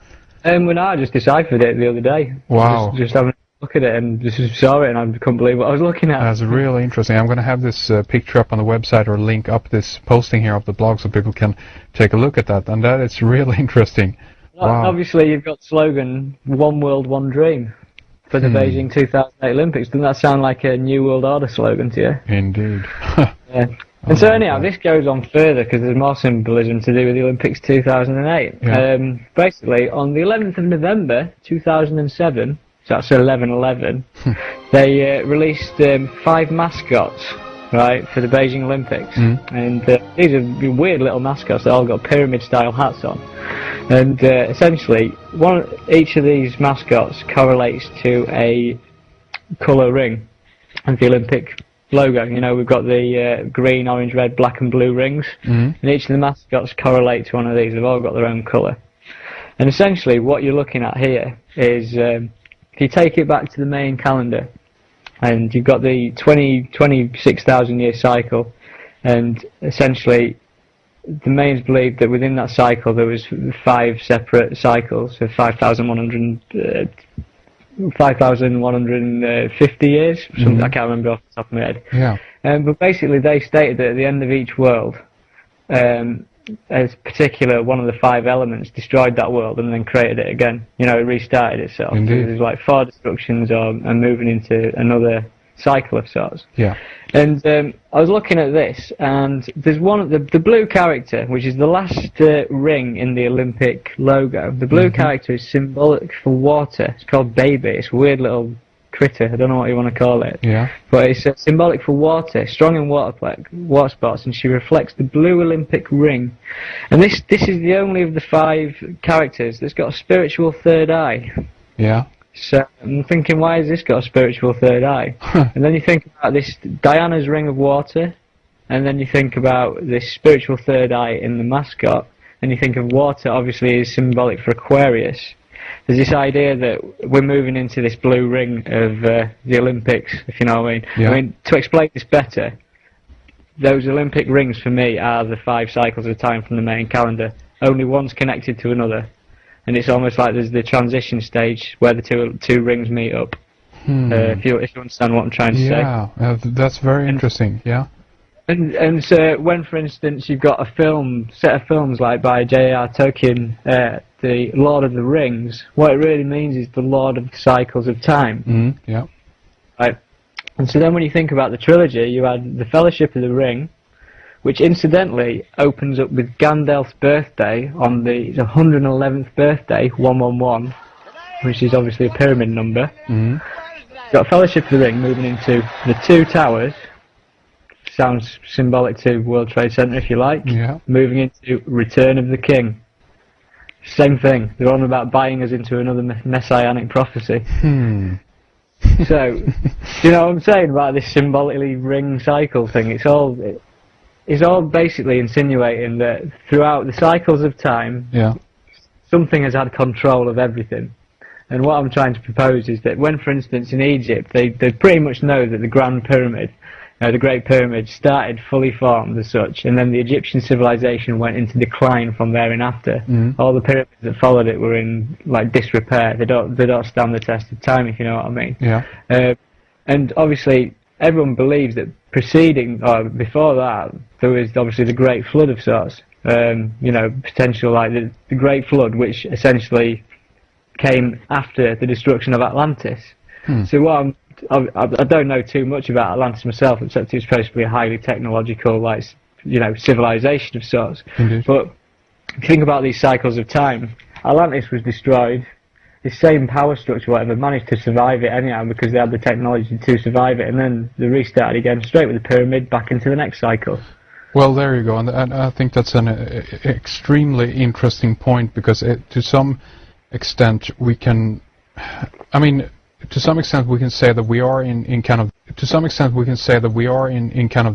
A: Well, no, I just deciphered it the other day.
B: Wow.
A: Just having a look at it and just saw it, and I couldn't believe what I was looking at.
B: That's really interesting. I'm going to have this picture up on the website or link up this posting here of the blog so people can take a look at that, and that is really interesting. Wow.
A: Obviously, you've got the slogan, One World, One Dream, for the Beijing 2008 Olympics. Doesn't that sound like a New World Order slogan to you?
B: Indeed.
A: Yeah. And so anyhow, this goes on further because there's more symbolism to do with the Olympics 2008.
B: Yeah.
A: Basically, on the 11th of November 2007, so that's 11/11, they released 5 mascots, right, for the Beijing Olympics. And these are weird little mascots that all got pyramid-style hats on. And essentially, each of these mascots correlates to a colour ring of the Olympic logo. We've got the green, orange, red, black and blue rings, and each of the mascots correlate to one of these. They've all got their own colour. And essentially what you're looking at here is, if you take it back to the main calendar, and you've got the 26,000 year cycle, and essentially the Mayans believed that within that cycle there was 5 separate cycles of 5,150 years. Something I can't remember off the top of my head.
B: Yeah.
A: But basically they stated that at the end of each world, a particular one of the 5 elements destroyed that world and then created it again. You know, it restarted itself.
B: Indeed.
A: So there's like 4 destructions and moving into another cycle of sorts.
B: Yeah.
A: And I was looking at this, and there's one of the blue character, which is the last ring in the Olympic logo. The blue character is symbolic for water. It's called Baby. It's a weird little critter. I don't know what you want to call it.
B: Yeah.
A: But it's symbolic for water, strong in water sports, and she reflects the blue Olympic ring. And this is the only of the 5 characters that's got a spiritual third eye.
B: Yeah.
A: So I'm thinking, why has this got a spiritual third eye? And then you think about this Diana's ring of water, and then you think about this spiritual third eye in the mascot, and you think of water obviously is symbolic for Aquarius. There's this idea that we're moving into this blue ring of the Olympics, if you know what I mean.
B: Yeah.
A: I mean, to explain this better, those Olympic rings for me are the 5 cycles of time from the main calendar. Only one's connected to another. And it's almost like there's the transition stage where the two rings meet up. If you understand what I'm trying to say.
B: Yeah, that's very interesting. Yeah.
A: And so when, for instance, you've got a set of films like by J.R. Tolkien, the Lord of the Rings, what it really means is the Lord of the Cycles of Time.
B: Yeah.
A: Right. And so then when you think about the trilogy, you had the Fellowship of the Ring, which incidentally opens up with Gandalf's birthday on the 111th birthday, 111, which is obviously a pyramid number. You've got Fellowship of the Ring moving into the 2 towers. Sounds symbolic to World Trade Center, if you like.
B: Yeah.
A: Moving into Return of the King. Same thing. They're on about buying us into another messianic prophecy. So, you know what I'm saying about this symbolically ring cycle thing? It's all basically insinuating that throughout the cycles of time, something has had control of everything. And what I'm trying to propose is that when, for instance, in Egypt, they pretty much know that the Grand Pyramid, the Great Pyramid, started fully formed as such, and then the Egyptian civilization went into decline from there and after. All the pyramids that followed it were in like disrepair. They don't stand the test of time, if you know what I mean.
B: Yeah.
A: And obviously, everyone believes that preceding or before that, there was obviously the Great Flood of sorts. You know, potential like the Great Flood, which essentially came after the destruction of Atlantis. So what I don't know too much about Atlantis myself, except it's supposed to be a highly technological, like, you know, civilization of sorts. But if you think about these cycles of time, Atlantis was destroyed. The same power structure, whatever, managed to survive it anyhow because they had the technology to survive it, and then they restarted again, straight with the pyramid, back into the next cycle.
B: Well, there you go, and I think that's an extremely interesting point, because to some extent we can, I mean, to some extent we can say that we are in kind of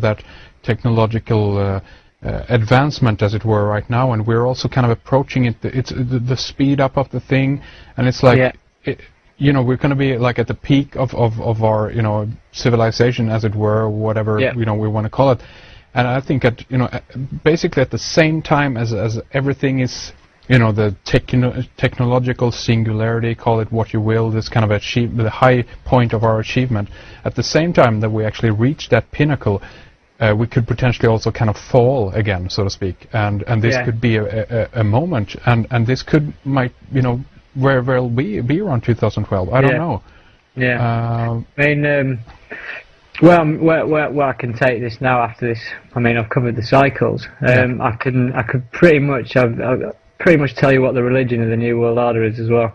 B: that technological advancement, as it were, right now, and we're also kind of approaching it. It's the speed up of the thing, and it's like, you know, we're going to be like at the peak of our, you know, civilization, as it were, whatever you know we want to call it. And I think at, you know, basically at the same time as everything is, you know, the technological singularity, call it what you will, this kind of the high point of our achievement. At the same time that we actually reach that pinnacle, we could potentially also kind of fall again, so to speak. And this could be a moment, and this might, you know, where will we be around 2012? I don't know.
A: I mean, where I can take this now after this, I mean, I've covered the cycles. I could pretty much tell you what the religion of the New World Order is as well.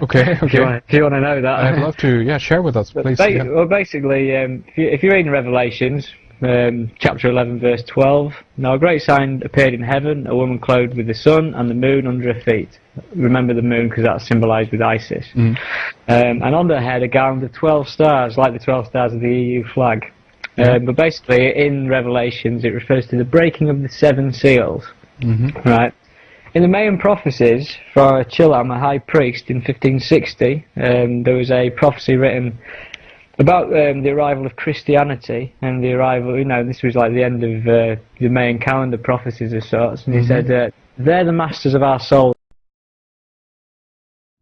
B: Okay.
A: If you want to know that,
B: I'd love to. Share with us, please.
A: Well, basically, if you're reading Revelations, chapter 11, verse 12. Now a great sign appeared in heaven: a woman clothed with the sun and the moon under her feet. Remember the moon because that's symbolised with Isis. And on her head a garland of 12 stars, like the 12 stars of the EU flag. But basically, in Revelations, it refers to the breaking of the 7 seals. Right. In the Mayan prophecies for Chilam, a high priest, in 1560, there was a prophecy written about the arrival of Christianity and the arrival, this was like the end of the Mayan calendar prophecies of sorts, and he said, they're the masters of our souls.